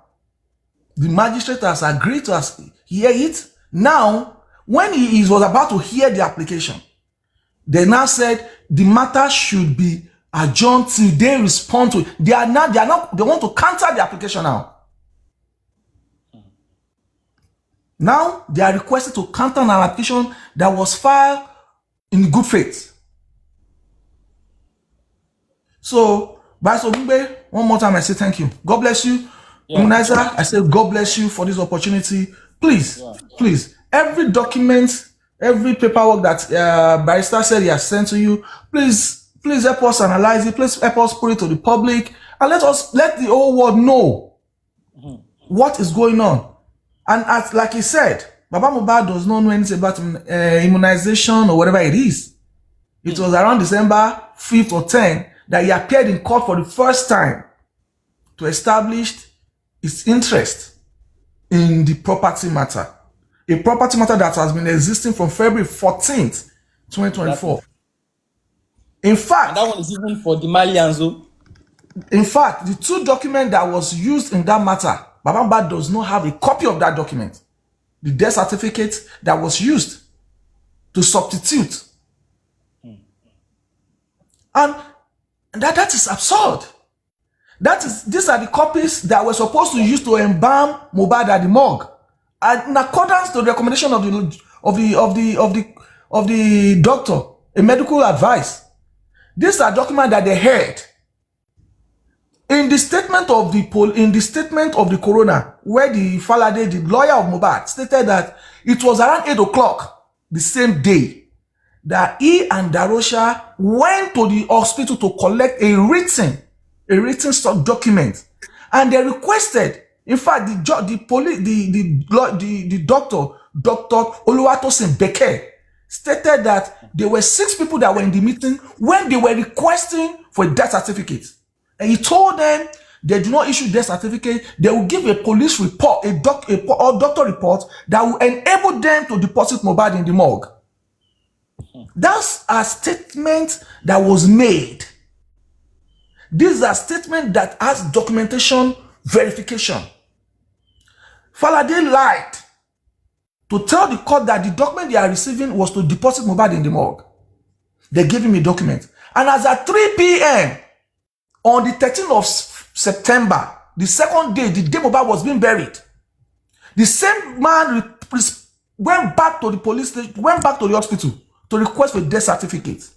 The magistrate has agreed to hear it. Now, when he was about to hear the application, they now said the matter should be adjourned till they respond to it. They want to counter the application now. Now, they are requested to counter an application that was filed in good faith. So, Vice Ogungbe, one more time I say thank you. God bless you. Immunizer, I say God bless you for this opportunity. Please, please, every document, every paperwork that Barrister said he has sent to you, please help us analyze it. Please help us put it to the public, and let the whole world know what is going on. And as like he said, Baba Mohbad does not know anything about immunization or whatever it is. It was around December 5th or 10th that he appeared in court for the first time to establish his interest in the property matter. A property matter that has been existing from February 14th, 2024. In fact, and that one is even for the Malians. In fact, the 2 documents that was used in that matter, Baba Mohbad does not have a copy of that document. The death certificate that was used to substitute. And that is absurd. These are the copies that were supposed to use to embalm Mohbad at the morgue, and in accordance to the recommendation of the doctor, a medical advice. These are documents that they heard in the statement of the coroner, where the Falade, the lawyer of Mohbad, stated that it was around 8 o'clock the same day that he and Darosha went to the hospital to collect a written stock document, and they requested. In fact, the doctor, Dr. Oluwatosin Beke, stated that there were 6 people that were in the meeting when they were requesting for a death certificate, and he told them they do not issue death certificate. They will give a police report, a doctor report that will enable them to deposit Mohbad in the morgue. That's a statement that was made. These are statements that has documentation verification. Falade lied to tell the court that the document they are receiving was to deposit Mohbad in the morgue. They gave him a document. And as at 3 p.m. on the 13th of September, the second day, the day Mohbad was being buried, the same man went back to the police station, went back to the hospital to request for a death certificate.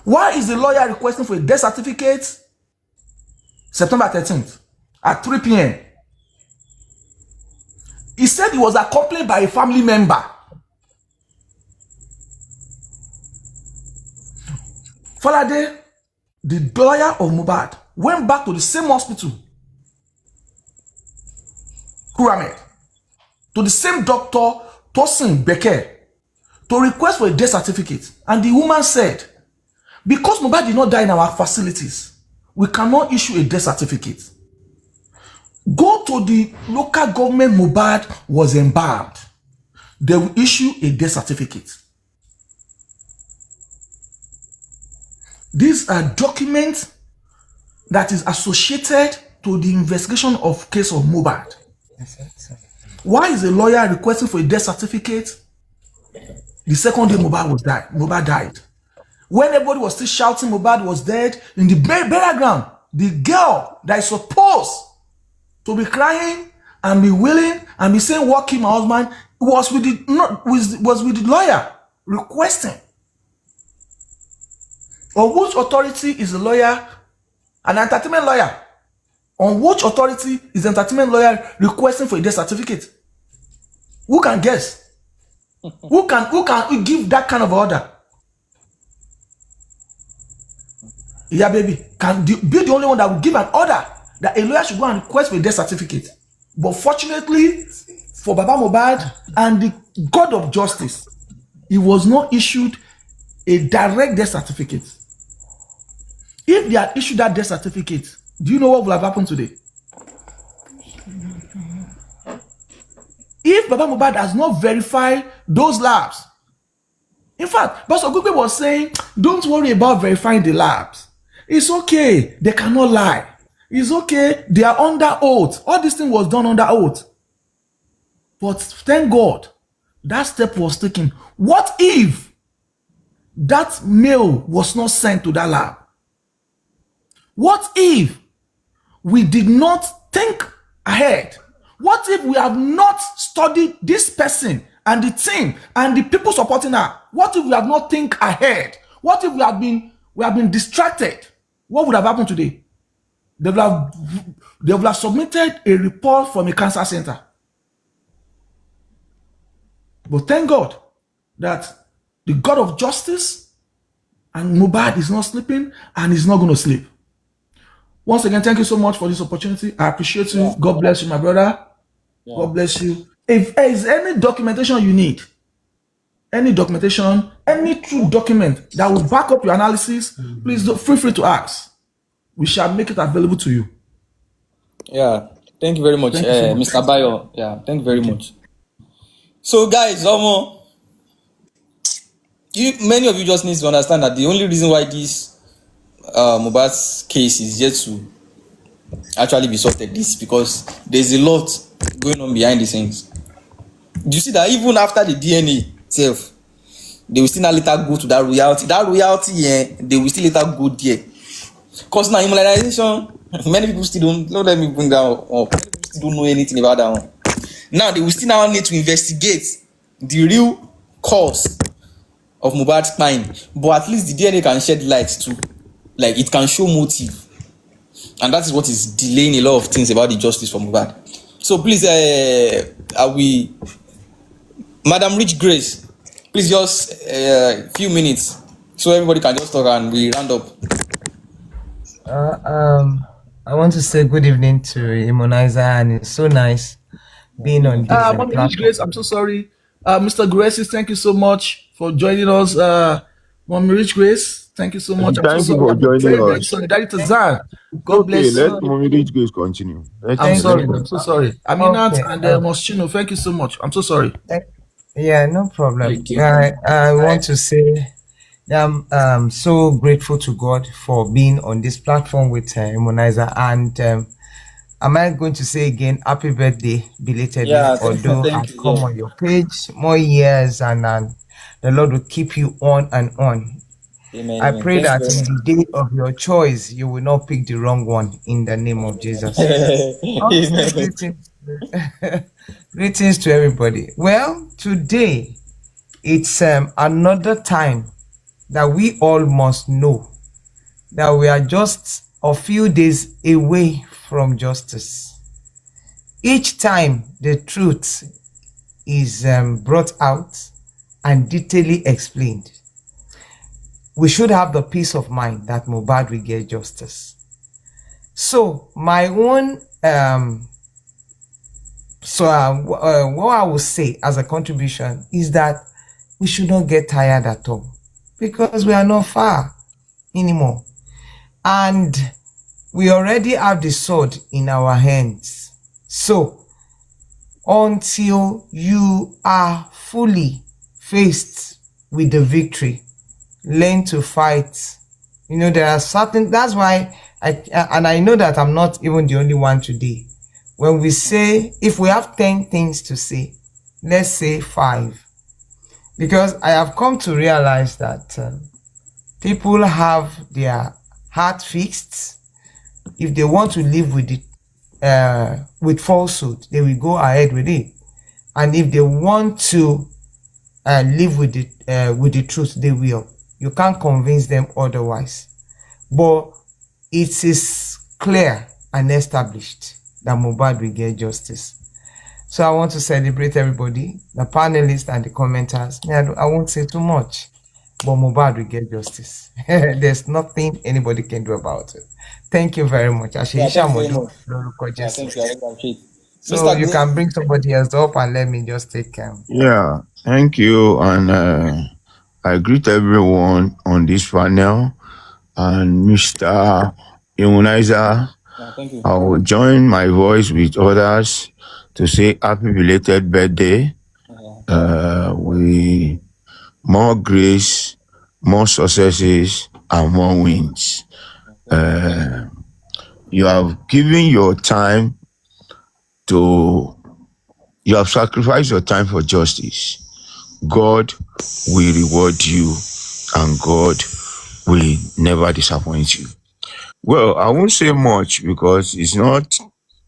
Why is the lawyer requesting for a death certificate? September 13th at 3 p.m. He said he was accompanied by a family member. Falade, the lawyer of Mohbad, went back to the same hospital, Kuramed, to the same doctor, Tosin Becker, to request for a death certificate. And the woman said, because Mohbad did not die in our facilities, we cannot issue a death certificate. Go to the local government Mohbad was embalmed. They will issue a death certificate. These are documents that is associated to the investigation of case of Mohbad. Why is a lawyer requesting for a death certificate the second day Mohbad died? When everybody was still shouting Mohbad was dead, in the burial ground, the girl that is supposed to be crying and be willing and be saying, "What killed my husband," was with the lawyer requesting. On which authority is the lawyer? An entertainment lawyer. On which authority is the entertainment lawyer requesting for a death certificate? Who can guess? Who can give that kind of order? Yeah, baby, can be the only one that will give an order that a lawyer should go and request for a death certificate. But fortunately for Baba Mohbad and the God of justice, he was not issued a direct death certificate. If they had issued that death certificate, do you know what would have happened today? If Baba Mohbad has not verified those labs, in fact, Pastor Gugbe was saying, don't worry about verifying the labs. It's okay, they cannot lie. It's okay, they are under oath. All this thing was done under oath. But thank God, that step was taken. What if that mail was not sent to that lab? What if we did not think ahead? What if we have not studied this person and the team and the people supporting her? What if we have not think ahead? What if we have been distracted? What would have happened today? They would have submitted a report from a cancer center. But thank God that the God of justice and Mohbad is not sleeping and is not going to sleep. Once again, thank you so much for this opportunity. I appreciate you. God bless you, my brother. God bless you. If there is any documentation you need, any documentation, any true document that will back up your analysis, please feel free to ask. We shall make it available to you. Yeah, thank you very much, Mr. Bayo. Yeah, thank you very much. So, guys, many of you just need to understand that the only reason why this Mohbad's case is yet to actually be sorted is because there's a lot going on behind the scenes. Do you see that even after the DNA itself, they will still not later go to that royalty. That royalty, they will still later go there. Because now immunization, many people still don't let me bring that up. Many people still don't know anything about that one. Now they will still now need to investigate the real cause of Mohbad's crime. But at least the DNA can shed light too. Like it can show motive. And that is what is delaying a lot of things about the justice for Mohbad. So please, Madam Rich Grace, please just a few minutes so everybody can just talk and we round up. I want to say good evening to Immunizer, and it's so nice being on this platform. Grace, I'm so sorry. Mr. Grace, thank you so much for joining us. Mommy Rich Grace, thank you so much. Thank you for joining us. Solidarity to Zan. God bless you. Let Mommy Rich Grace continue. I'm so sorry. Aminat and Moschino, thank you so much. I'm so sorry. Yeah, no problem. I want to say I'm so grateful to God for being on this platform with Immunizer. And am I going to say again, happy birthday belatedly? Yeah, Although thank I've you. come Yeah. on your page more years, and the Lord will keep you on and on. Amen. I Amen. pray Thank you that very in much. the day of your choice, you will not pick the wrong one in the name of Jesus. I'll say Amen. greetings. Greetings to everybody. Well, today it's another time that we all must know that we are just a few days away from justice. Each time the truth is brought out and detailedly explained, we should have the peace of mind that Mohbad will get justice. So my own what I will say as a contribution is that we should not get tired at all, because we are not far anymore, and we already have the sword in our hands. So until you are fully faced with the victory, learn to fight. You know, there are certain, that's why I know that I'm not even the only one today. When we say, if we have 10 things to say, let's say 5, because I have come to realize that people have their heart fixed. If they want to live with it, with falsehood, they will go ahead with it. And if they want to live with the truth, they will. You can't convince them otherwise. But it is clear and established that Mohbad will get justice. So I want to celebrate everybody, the panelists and the commenters. I won't say too much, but Mohbad will get justice. There's nothing anybody can do about it. Thank you very much. Yeah, Àṣeyíṣẹ́ thank you very àmọ́dún much. lórúkọ Yeah, Jésù. thank you. I really appreciate it. So Mr. you Go. can bring somebody else up and let me just take Yeah, thank you. And I greet everyone on this panel. And Mr. Immunizer, Yeah, thank you. I will join my voice with others to say happy belated birthday. Thank you. We more grace, more successes, and more wins. Thank you. You have given your time to, you have sacrificed your time for justice. God will reward you, and God will never disappoint you. Well, I won't say much because this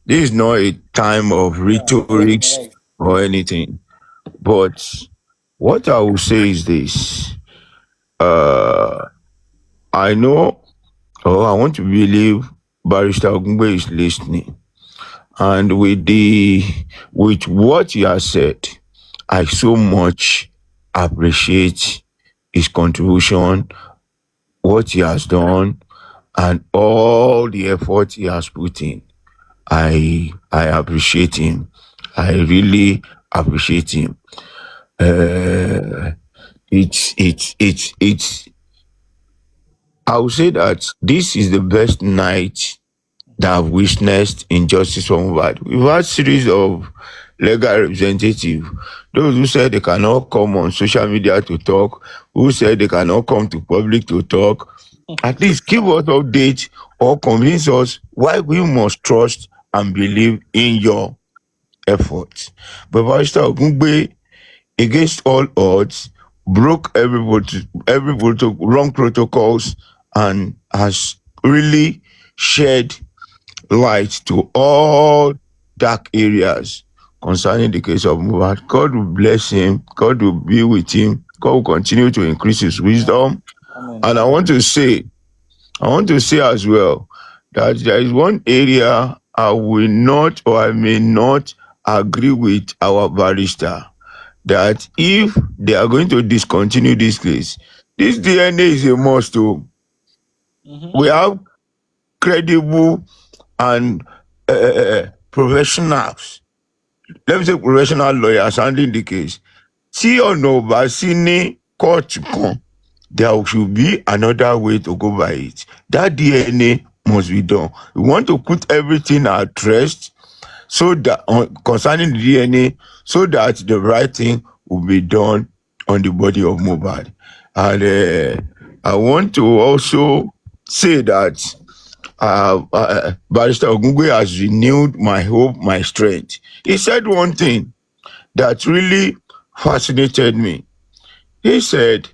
is not a time of Yeah, rhetorics right. or anything. But what I will say is this. Uh, I know, or I want to believe Barrister Ogungbe is listening. And with what he has said, I so much appreciate his contribution, what he has done, and all the effort he has put in. I appreciate him. I really appreciate him. Uh, it's. I would say that this is the best night that I've witnessed injustice from Mohbad. We've had series of legal representatives, those who said they cannot come on social media to talk, who said they cannot come to public to talk. At least give us updates or convince us why we must trust and believe in your efforts. But Pastor Ogungbe, against all odds, broke every wrong protocols and has really shed light to all dark areas concerning the case of Mohbad. God will bless him. God will be with him. God will continue to increase his wisdom. Amen. And I want to say as well that there is one area I will not or I may not agree with our barrister, that if they are going to discontinue this case, this DNA is a must. We have credible and professionals, let me say professional lawyers handling the case. Tí ọ̀nà ò bá sí ní kóòtù kan, there should be another way to go by it. That DNA must be done. We want to put everything at rest so that concerning the DNA, so that the right thing will be done on the body of Mohbad. And I want to also say that Barrister Ogungwe has renewed my hope, my strength. He said one thing that really fascinated me. He said,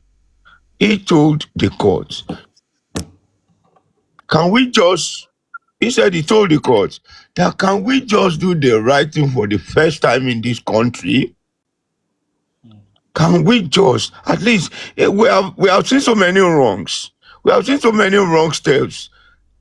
he told the court, can we just, he said he told the court that can we just do the right thing for the first time in this country? Can we just, at least, we have seen so many wrongs. We have seen so many wrong steps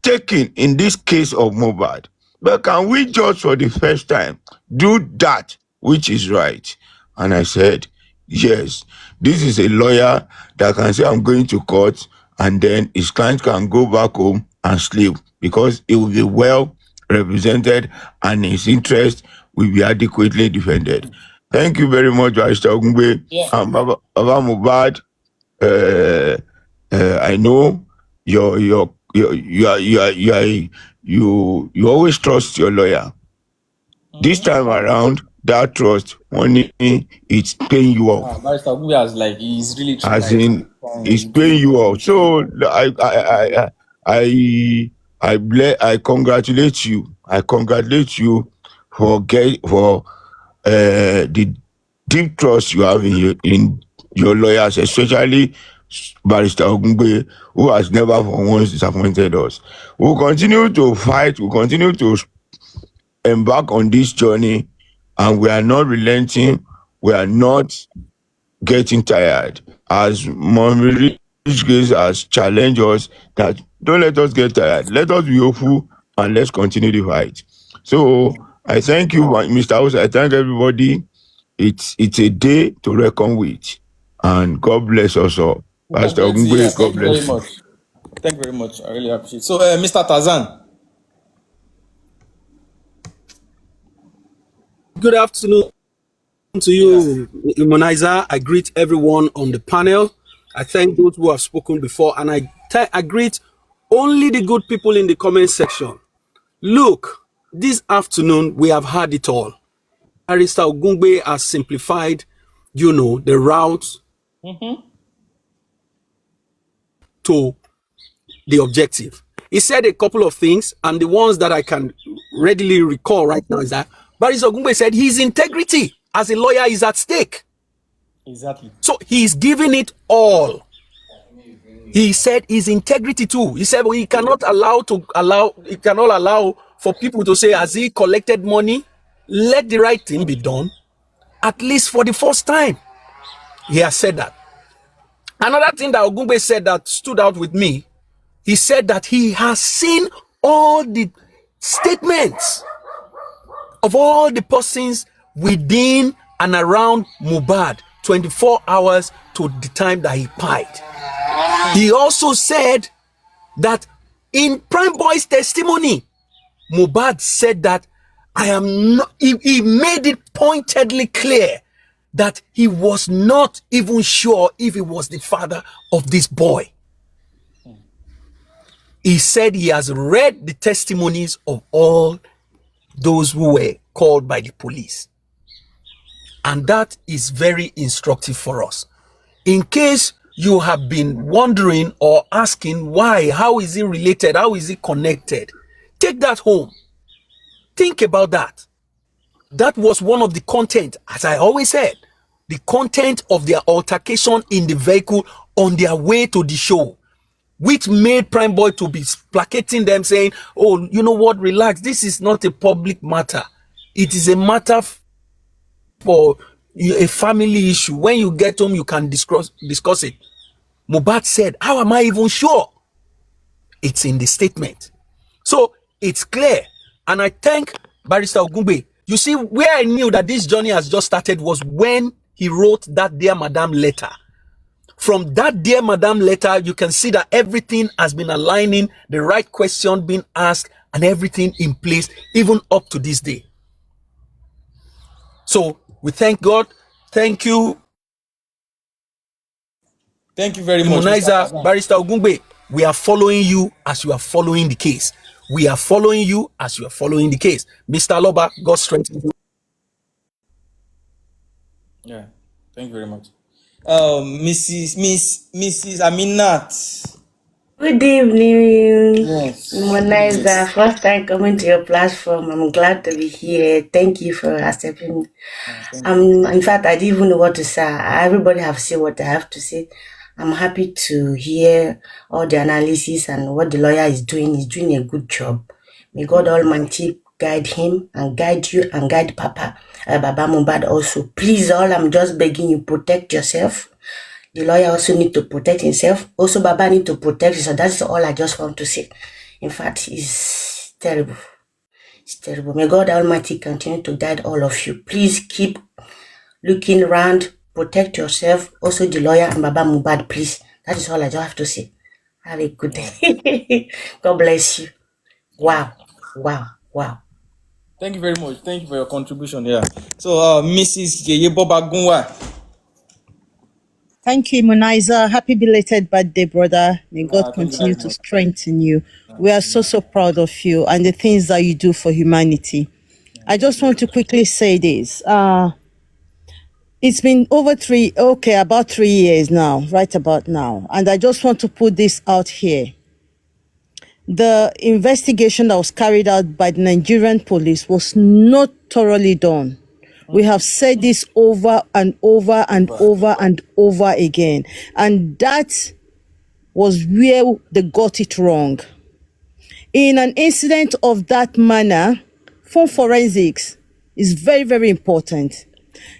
taken in this case of Mohbad. But can we just for the first time do that which is right? And I said, yes, this is a lawyer that can say I'm going to court and then his client can go back home and sleep because he will be well represented and his interest will be adequately defended. Thank you very much, Barrister Ogungbe. Yeah. Baba Mohbad, I know you always trust your lawyer. This time around, that trust money it's paying you off. Barrister Gube has he's really As trying. in, it's paying you off. So I congratulate you. I congratulate you for the deep trust you have in your lawyers, especially Barrister Ogungbe, who has never for once disappointed us. We'll continue to fight, we'll continue to embark on this journey, and we are not relenting, we are not getting tired. As Mommy Rich Grace has challenged us that don't let us get tired. Let us be hopeful and let's continue the fight. So I thank you, Mr. House. I thank everybody. It's a day to reckon with. And God bless us all. Pastor Ogungwe, God Thank you very bless you. much. Thank you very much. I really appreciate it. So, Mr. Tarzan. Good afternoon to you, Immunizer. I greet everyone on the panel. I thank those who have spoken before, and I greet only the good people in the comment section. Look, this afternoon we have had it all. Barrister Ogungbe has simplified, the route to the objective. He said a couple of things, and the ones that I can readily recall right now is that Barrister Ogungbe said his integrity as a lawyer is at stake. Exactly. So he's giving it all. He said his integrity too. He said, well, he cannot allow for people to say, has he collected money? Let the right thing be done, at least for the first time. He has said that. Another thing that Ogungbe said that stood out with me, he said that he has seen all the statements of all the persons within and around Mohbad 24 hours to the time that he pied. He also said that in Prime Boy's testimony, Mohbad said that I am not, he made it pointedly clear that he was not even sure if he was the father of this boy. He said he has read the testimonies of all those who were called by the police. And that is very instructive for us. In case you have been wondering or asking why, how is it related, how is it connected, take that home. Think about that. That was one of the content, as I always said, the content of their altercation in the vehicle on their way to the show, which made Prime Boy to be placating them saying, oh, you know what, relax, this is not a public matter. It is a matter for a family issue. When you get home, you can discuss it. Mohbad said, how am I even sure? It's in the statement. So it's clear. And I thank Barrister Ogungbe. You see, where I knew that this journey has just started was when he wrote that Dear Madam letter. From that Dear Madam letter, you can see that everything has been aligning, the right question being asked, and everything in place, even up to this day. So we thank God. Thank you. Thank you very much, Immunizer, Barrister Ogungbe. We are following you as you are following the case. We are following you as you are following the case. Mr. Loba, God strengthen you. Yeah, thank you very much. Mrs. Aminat. Good evening, Yes. Moniza. Yes. First time coming to your platform. I'm glad to be here. Thank you for accepting. Thank you. In fact, I didn't even know what to say. Everybody have said what I have to say. I'm happy to hear all the analysis and what the lawyer is doing. He's doing a good job. May God Almighty guide him and guide you and guide Papa, Baba Mohbad also. Please, all I'm just begging you, protect yourself. The lawyer also need to protect himself. Also, Baba need to protect himself. That's all I just want to say. In fact, it's terrible. It's terrible. May God Almighty continue to guide all of you. Please keep looking around, protect yourself. Also, the lawyer and Baba Mohbad, please. That is all I just have to say. Have a good day. God bless you. Wow. Wow. Wow. Thank you very much. Thank you for your contribution. Yeah. So, Mrs. Yeye Bobagunwa. Thank you, Moniza. Happy belated birthday, brother. May God Thank you continue very to much. strengthen you. We are so, so proud of you and the things that you do for humanity. I Thank just you. want to quickly say this. It's been about 3 years now, right about now. And I just want to put this out here. The investigation that was carried out by the Nigerian police was not thoroughly done. We have said this over and over and over and over again. And that was where they got it wrong. In an incident of that manner, phone forensics is very, very important.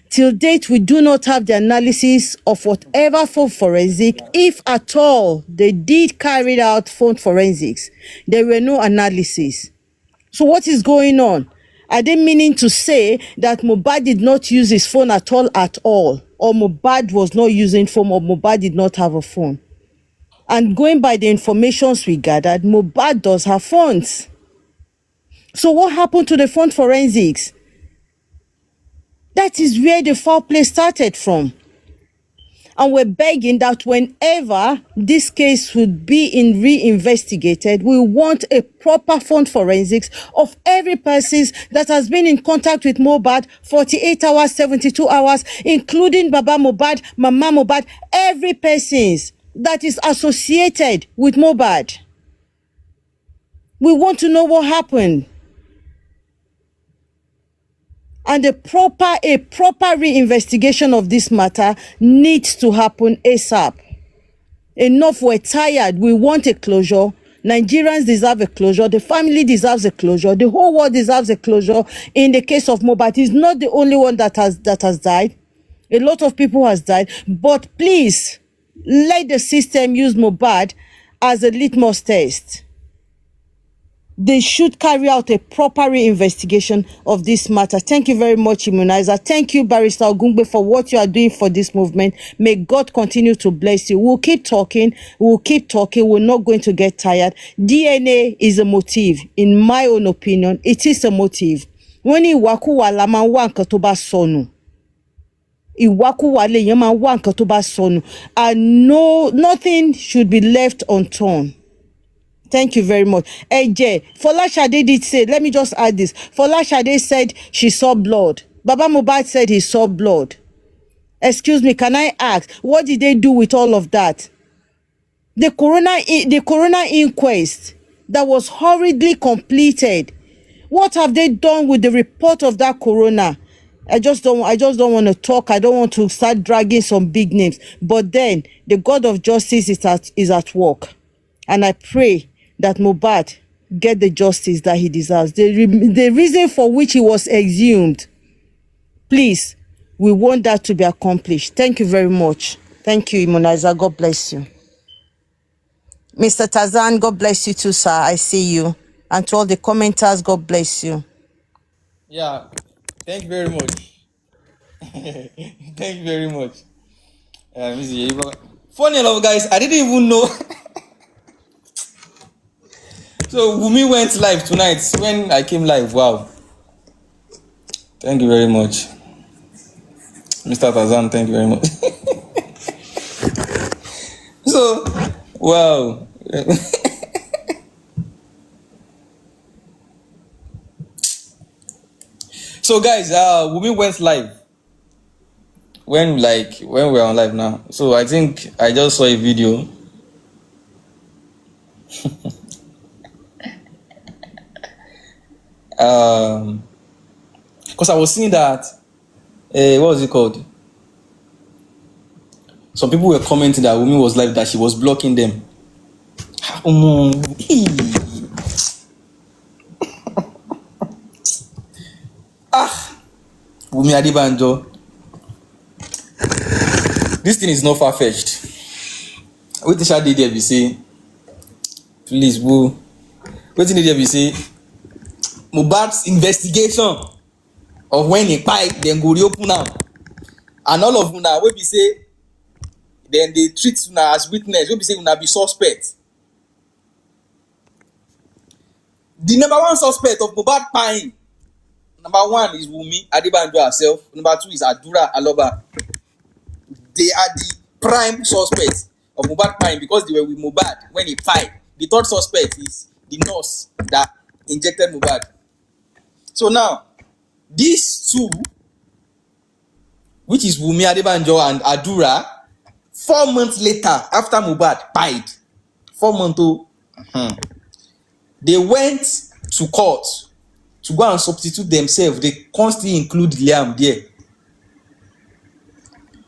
Till date, we do not have the analysis of whatever phone forensic, if at all they did carry out phone forensics. There were no analysis. So what is going on? Are they meaning to say that Mohbad did not use his phone at all, or Mohbad was not using phone, or Mohbad did not have a phone? And going by the informations we gathered, Mohbad does have phones. So what happened to the phone forensics? That is where the foul play started from. And we're begging that whenever this case would be reinvestigated, we want a proper phone forensics of every person that has been in contact with Mohbad 48 hours, 72 hours, including Baba Mohbad, Mama Mohbad, every person that is associated with Mohbad. We want to know what happened. And a proper reinvestigation of this matter needs to happen ASAP. Enough, we're tired. We want a closure. Nigerians deserve a closure. The family deserves a closure. The whole world deserves a closure. In the case of Mohbad, he's not the only one that has died. A lot of people has died. But please, let the system use Mohbad as a litmus test. They should carry out a proper investigation of this matter. Thank you very much, Immunizer. Thank you, Barrister Ogungbe, for what you are doing for this movement. May God continue to bless you. We'll keep talking. We're not going to get tired. DNA is a motive. In my own opinion, it is a motive. When ìwàkuwà la máa ń wá nǹkan tó bá sọnù. Ìwàkuwà lèèyàn máa ń wá nǹkan tó bá sọnù. And no, nothing should be left unturned. Thank you very much. AJ, Folashade did say, let me just add this. Folashade said she saw blood. Baba Mohbad said he saw blood. Excuse me, can I ask, what did they do with all of that? The coroner inquest that was hurriedly completed. What have they done with the report of that coroner? I just don't want to talk. I don't want to start dragging some big names. But then the God of justice is at work. And I pray that Mohbad get the justice that he deserves. The reason for which he was exhumed. Please, we want that to be accomplished. Thank you very much. Thank you, Immunizer. God bless you. Mr. Tazan, God bless you too, sir. I see you. And to all the commenters, God bless you. Yeah. Thank you very much. Thank you very much. Mrs. Yeye Bobagunwa. Funny enough, guys, I didn't even know. So Wumi went live tonight when I came live. Wow. Thank you very much. Mr. Tazan, thank you very much. So, wow. So guys, Wumi went live when we're on live now. So I think I just saw a video. Because I was seeing that what was it called? Some people were commenting that Wunmi was live, that she was blocking them. Wunmi Adebanjo, this thing is not far-fetched. Wetin Sha dey there be say, please boo. Wetin dey there be say, Mohbad's investigation of when he kpai, dem go reopen am, and all of una wey be say dem dey treat una as witness, wey be say una be suspect. The number one suspect of Mohbad kpaing, number one is Wunmi Adebanjo herself. Number two is Adura Aloba. They are the prime suspects of Mohbad kpaing because they were with Mohbad when he kpai. The third suspect is the nurse that injected Mohbad. So now, these two, which is Wunmi Adebanjo and Adura, 4 months later, after Mohbad kpaid, 4 months they went to court to go and substitute themselves. They constantly include Liam there.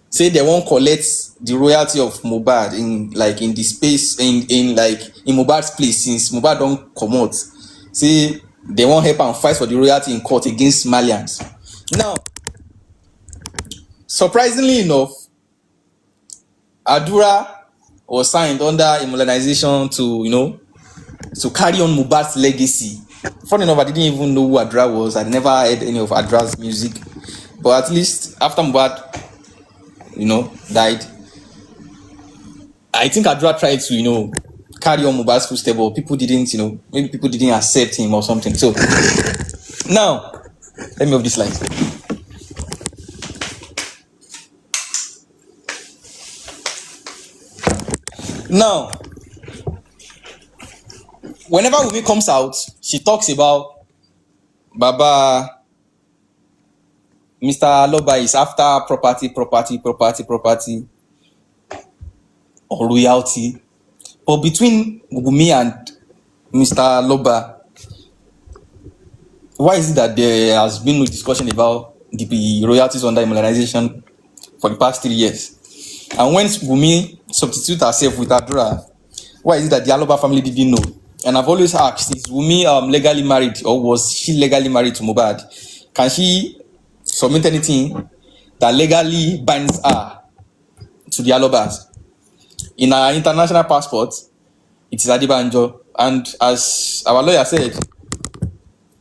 Say they won't collect the royalty of Mohbad in the space in Mohbad's place, since Mohbad don't come out. Say they won't help and fight for the royalty in court against Malians. Now, surprisingly enough, Adura was signed under immunization to carry on Mohbad's legacy. Funny enough, I didn't even know who Adura was. I never heard any of Adura's music. But at least after Mohbad, died, I think Adura tried to, carry on Mohbad's footsteps, but people didn't, maybe people didn't accept him or something. So now, let me off this slide. Now, whenever Wunmi comes out, she talks about Baba, Mr. Aloba is after property, or royalty. But between Wunmi and Mr. Aloba, why is it that there has been no discussion about the royalties under immunization for the past 3 years? And when Wunmi substitutes herself with Adura, why is it that the Aloba family didn't know? And I've always asked, is Wunmi legally married, or was she legally married to Mohbad? Can she submit anything that legally binds her to the Alobas? In her international passport, it is Adebanjo. And as our lawyer said,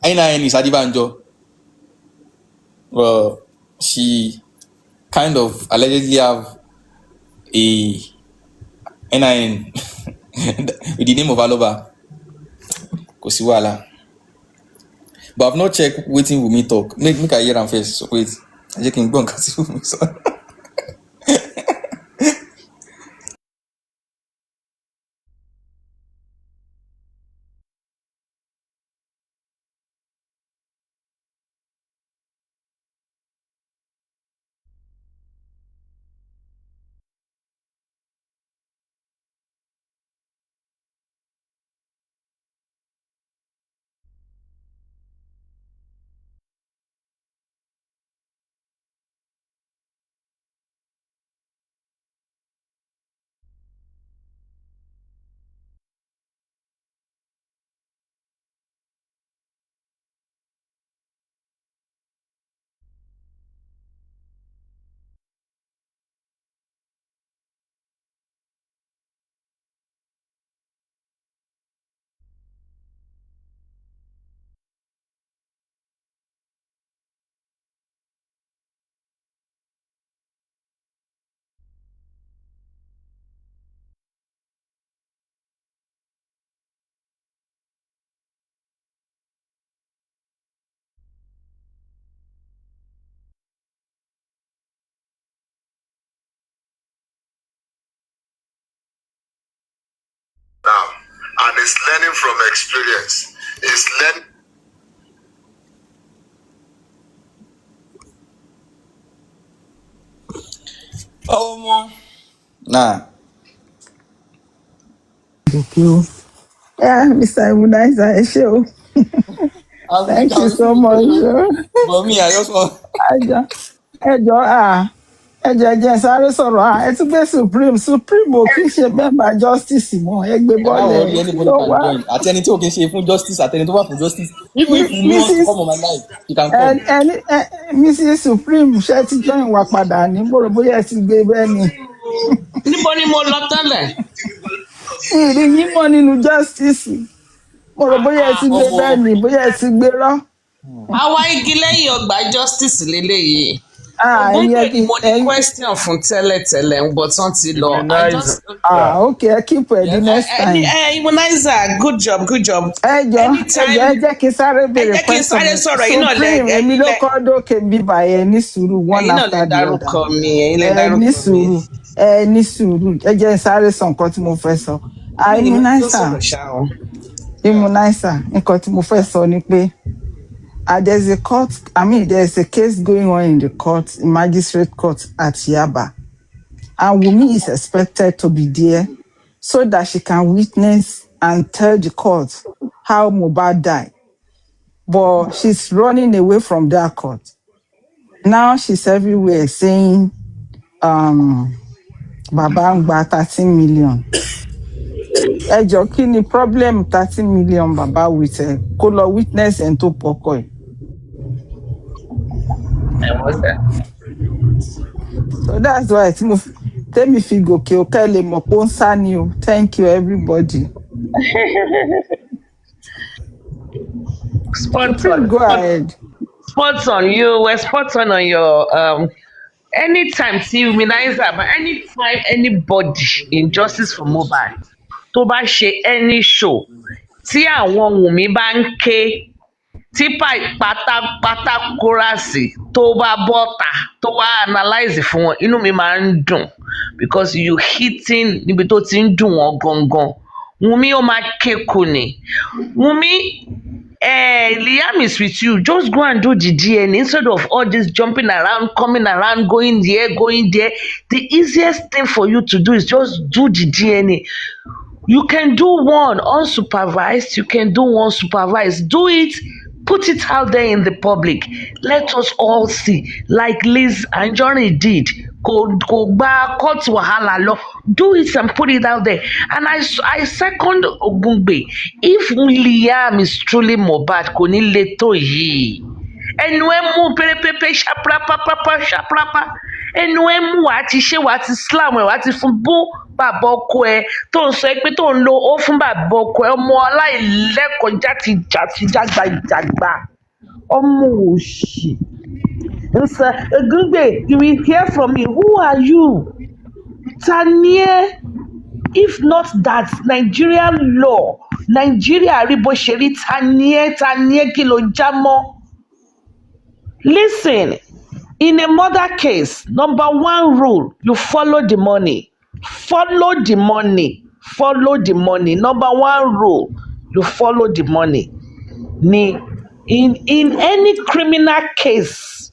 NIN is Adebanjo. Well, she kind of allegedly have a NIN with the name of Aloba. Kosiwala. But I've not checked waiting with me talk. Make I hear am first. So wait. I just can go and catch you. Now, and it's learning from experience. It's learning. Nah. Thank you. Yeah, Mr. Imunizer, ẹ ṣé o. Thank you so much. For me, I just want. Ẹjọ́ ẹjọ́ ẹjọ́ sáré sọ̀rọ̀ ẹ tún gbé Supreme ò kí ń ṣe mẹ́mbà justice mọ́ ẹ gbé Ẹ má bọ́ọ̀lẹ̀ worry, kí anybody ló can wá. join. Àti ẹni tí ò kí ń ṣe fún justice, àti ẹni tó wà fún justice. Even if Wunmi wants to Mrs. come on my live, he can come. Mrs. Supreme ṣe ti join wa padà ní mo rò bóyá ẹ ti gbé bẹ́ẹ̀ ni. Níbo ni mo lọ tẹ́lẹ̀? Ìrì yín mọ́ nínú justice. Mo rò bóyá ẹ ti gbé bẹ́ẹ̀ ni bóyá ẹ ti gbé rọ́. Àwa igi lẹ́yìn ọgbà justice leléyìí. Ẹ̀yin Ògúngbè ẹ ni kì mo ní question fún tẹ́lẹ̀tẹ́lẹ̀ ń bọ̀ tán ti lọ. I just okay, ẹ keep it the next time. Immunizer, good job, good job. Ẹ jẹ́ kí n sáré béèrè Ẹ jẹ́ kí n question sáré mi. sọ̀rọ̀ yìí náà Supreme èmi ló kọ́ dókè bíbá ẹ ní sùúrù one ẹ̀yin náà lè after the other. dárúkọ mi, ẹ̀yin lè Ẹ dárúkọ ní mi. sùúrù ẹ jẹ́ n sáré sọ nǹkan tí mo fẹ́ sọ. Mi ni mo tó Immunizer sọ̀rọ̀ ṣá o. nǹkan tí mo fẹ́ sọ ni pé there's a case going on in the court, magistrate court at Yaba. And Wunmi is expected to be there so that she can witness and tell the court how Mohbad died. But she's running away from that court. Now she's everywhere saying, Baba ń gba 13 million. Ẹ jọ̀ọ́ kí ni problem 13 million Baba with kó lọ witness and tó pọkọ ẹ̀. So that's why tẹ́mi fi gòkè ó kẹ́ lè mọ̀ pé ó ń sá ni o. Thank you everybody. Spot Supreme, on. go ahead. Spot on. You were spot on your anytime tí Immunizer, but anytime anybody in Justice for Mohbad tó bá ṣe any show tí àwọn Wùnmí bá ń ké tí pátápátá kórasì tó bá bọ́ta tó wá analyze fún wọn inú mi máa ń dùn because you hitting níbi tó ti ń dùn wọn gangan Wùnmí ó máa ké kù ni Wùnmí Liam is with you. Just go and do the DNA instead of all this jumping around, coming around, going there, going there. The easiest thing for you to do is just do the DNA. You can do one unsupervised, you can do one supervised. Do it, put it out there in the public. Let us all see, like Liz Anjorin did. Go back, cut wahala lọ. Do it and put it out there. And I second Ogungbe. If Liam is truly Mohbad, kò ní le tó yìí. Ẹnu ẹ mú pérépépé ṣaprapapapa ẹnu ẹ mú wàá ti ṣe wàá ti slam ẹ wàá ti fún bú bàbá ọkọ ẹ tó ń sọ pé tó ń lo ó fún bàbá ọkọ ẹ ọmọ aláìlẹ́kọ̀ọ́ játijàti jágbajàgba ọmọ òṣì Ogungbe, you will hear from me. Who are you? Ta ni ẹ́? If not that Nigerian law, Nigeria rí bó ṣe rí ta ni ẹ́ kí ló já mọ́? Listen, in a murder case, number one rule, you follow the money. Follow the money. Follow the money. Number one rule, you follow the money. In any criminal case,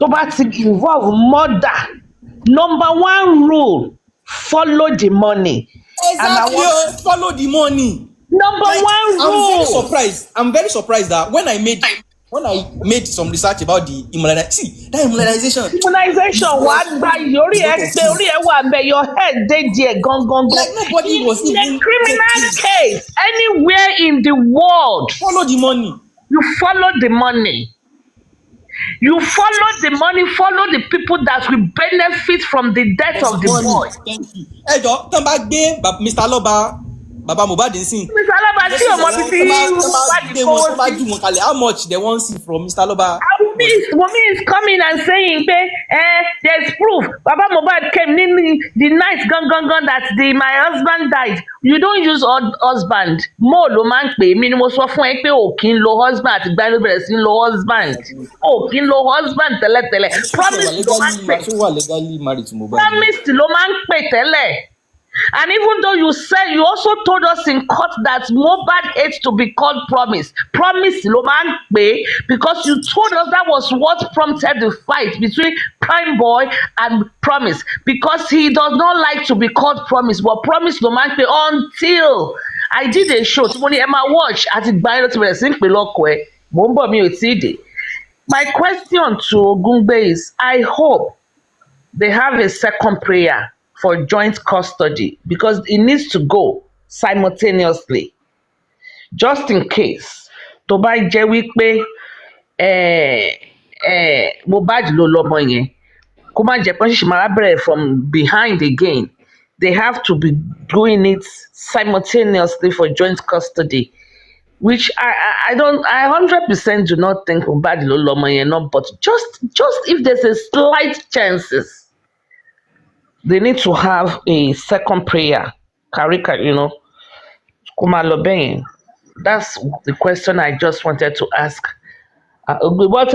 tó bá ti involve murder, number one rule, follow the money. Exactly. Follow the money. Number one rule. I'm very surprised that when I made some research about the immunization, see that immunization. Wàá gba orí ẹ pé orí ẹ wà bẹ́ẹ̀ your head dey there gangan. Like nobody was in even a criminal taking. case anywhere in the world. Follow the money. You follow the money. You follow the money, follow the people that will benefit from the death of the boy. Thank you. Ẹ jọ̀ọ́ tán bá gbé Mr. Lọ́ba bàbá Mohbad nsìn. Mr. Alaba tí o mọ bí tí wọ́n bá jù wọn kalẹ̀ how much they wan see from Mr. Lọ́ba. Wunmi is coming and saying pé there's proof Baba Mohbad came the night gangan that my husband died. You don't use husband. Mo ló máa ń pè mí ni mo sọ fún ẹ pé ò kí ń lo husband àti gbá ló bẹ̀rẹ̀ sí ń lo husband. Ò kí ń lo husband tẹ́lẹ̀tẹ́lẹ̀. Promise ló máa ń pè. Ṣé wà legally married to Mohbad? Promise ló máa ń pè tẹ́lẹ̀. And even though you said, you also told us in court that Mohbad hates to be called Promise. Promise ló máa ń pè, because you told us that was what prompted the fight between Prime Boy and Promise. Because he does not like to be called Promise, but Promise ló máa ń pè until I did a show tí mo ní ẹ máa watch àti ìgbà yẹn ló ti bẹ̀rẹ̀ sí ń pè lọ́kọ ẹ̀. Mò ń bọ̀, mi ò tí ì dé. My question to Ogungbe is, I hope they have a second prayer for joint custody, because it needs to go simultaneously, just in case tó bá jẹ́ wípé Mohbad ló lọ́mọ yẹn, kó má jẹ́ pé ṣì máa bẹ̀rẹ̀ from behind again. They have to be doing it simultaneously for joint custody, which I don't, I 100% do not think Mohbad ló lọ́mọ yẹn náà, but just if there's a slight chances, they need to have a second prayer. Karika, Kumalo Beyin. That's the question I just wanted to ask. But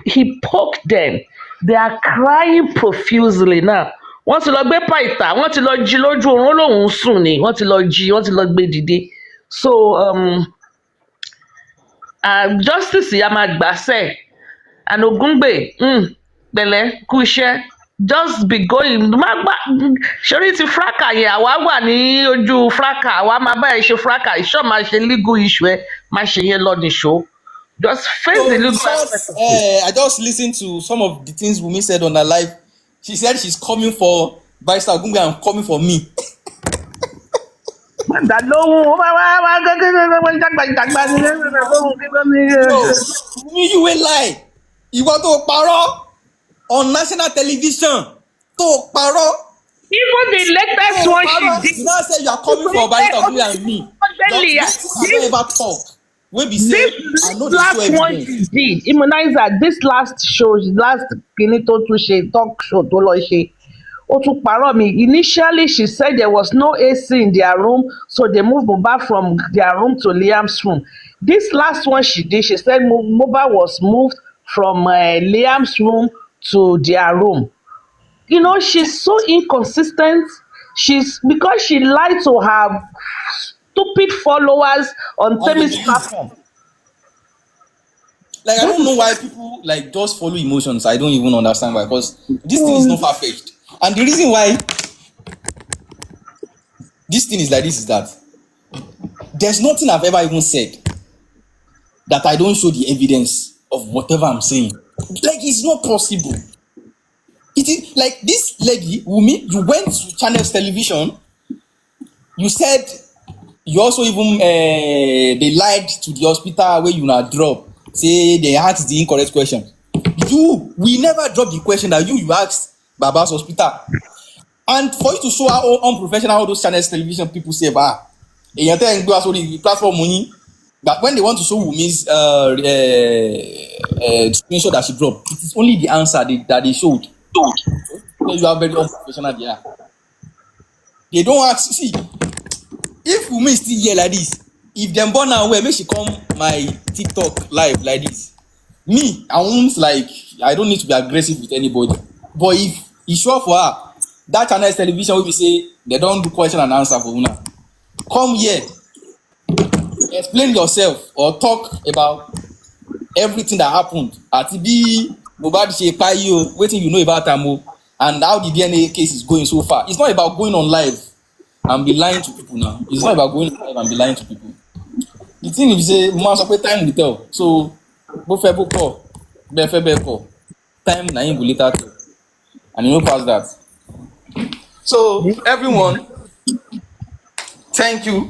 he poked them. They are crying profusely now. Wọ́n ti lọ gbé pàìtà, wọ́n ti lọ jí lójú oorun, ó lóun sùn ni, wọ́n ti lọ jí, wọ́n ti lọ gbé dìde. So justice yà máa gbàṣẹ. And Ogungbe, pẹ̀lẹ́ kú iṣẹ́, just be going. Ṣorí ti fraka yẹn, àwa wà ní ojú fraka, àwa máa bá ẹ ṣe fraka, ìṣọ́ máa ṣe legal issue ẹ, máa ṣe yẹn lọ nìṣó. Just face the legal aspect of it. I just listened to some of the things Wunmi said on her live. She said she's coming for Barrister Ogungbe and coming for me. You will lie. You want to parọ́ on national television. To parọ́. Even the latest one she did. You now say you are coming for Barrister Ogungbe and me. Don't ever talk. Wey be say I know the last one she did, Immunizer, this last show, last kini tó tún ṣe talk show tó lọ ṣe, ó tún parọ́ mi. Initially she said there was no AC in their room, so they moved Mohbad from their room to Liam's room. This last one she did, she said Mohbad was moved from Liam's room to their room. She's so inconsistent. Because she lied to her stupid followers on Temi's platform. Like, I don't know why people just follow emotions. I don't even understand why, because this thing is not far-fetched. And the reason why this thing is like this is that there's nothing I've ever even said that I don't show the evidence of whatever I'm saying. Like, it's not possible. It is like this lady, Wunmi, you went to Channels Television, you said you also even they lied to the hospital where you now drop, say they asked the incorrect question. We never dropped the question that you asked Baba's hospital. And for you to show how unprofessional all those Channels Television people say, and the platform money, that when they want to show Wunmi's screenshot that she dropped, it is only the answer that they showed. So you are very unprofessional there. They don't ask. See, if Wunmi is still here like this, if them born her away, make she come my TikTok live like this. Me, I won't I don't need to be aggressive with anybody. But if it's sure for her, that Channel Television will be say they don't do question and answer for Una. Come here, explain yourself or talk about everything that happened at the Mohbad Shepayo, waiting you know about Tamo, and how the DNA case is going so far. It's not about going on live and be lying to people now. It's not about going on live and be lying to people. The thing is, say, time will tell. So, both people call, call. Time na him go later tell. And you know past that. So, everyone, thank you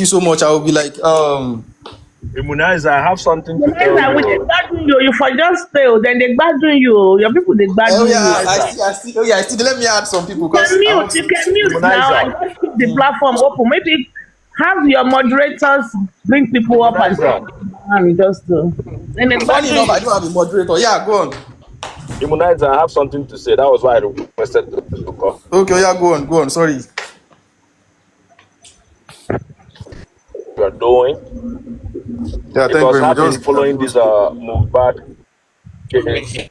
so much. I will be like, Immunizer, I have something to tell you. You for just stay, then they gbadun you. Your people they gbadun you. I still. Let me add some people. You can mute now and just keep the platform open. Maybe have your moderators bring people up and just do. Funny enough, I don't have a moderator. Yeah, go on. Immunizer, I have something to say. That was why I requested to call. Okay, yeah, go on. Sorry. You are doing. Yeah, thank you very much. I've been following this Mohbad case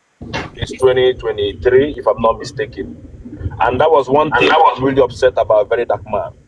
It's 2023, if I'm not mistaken. And that was one thing I'm really upset about Very Dark Man.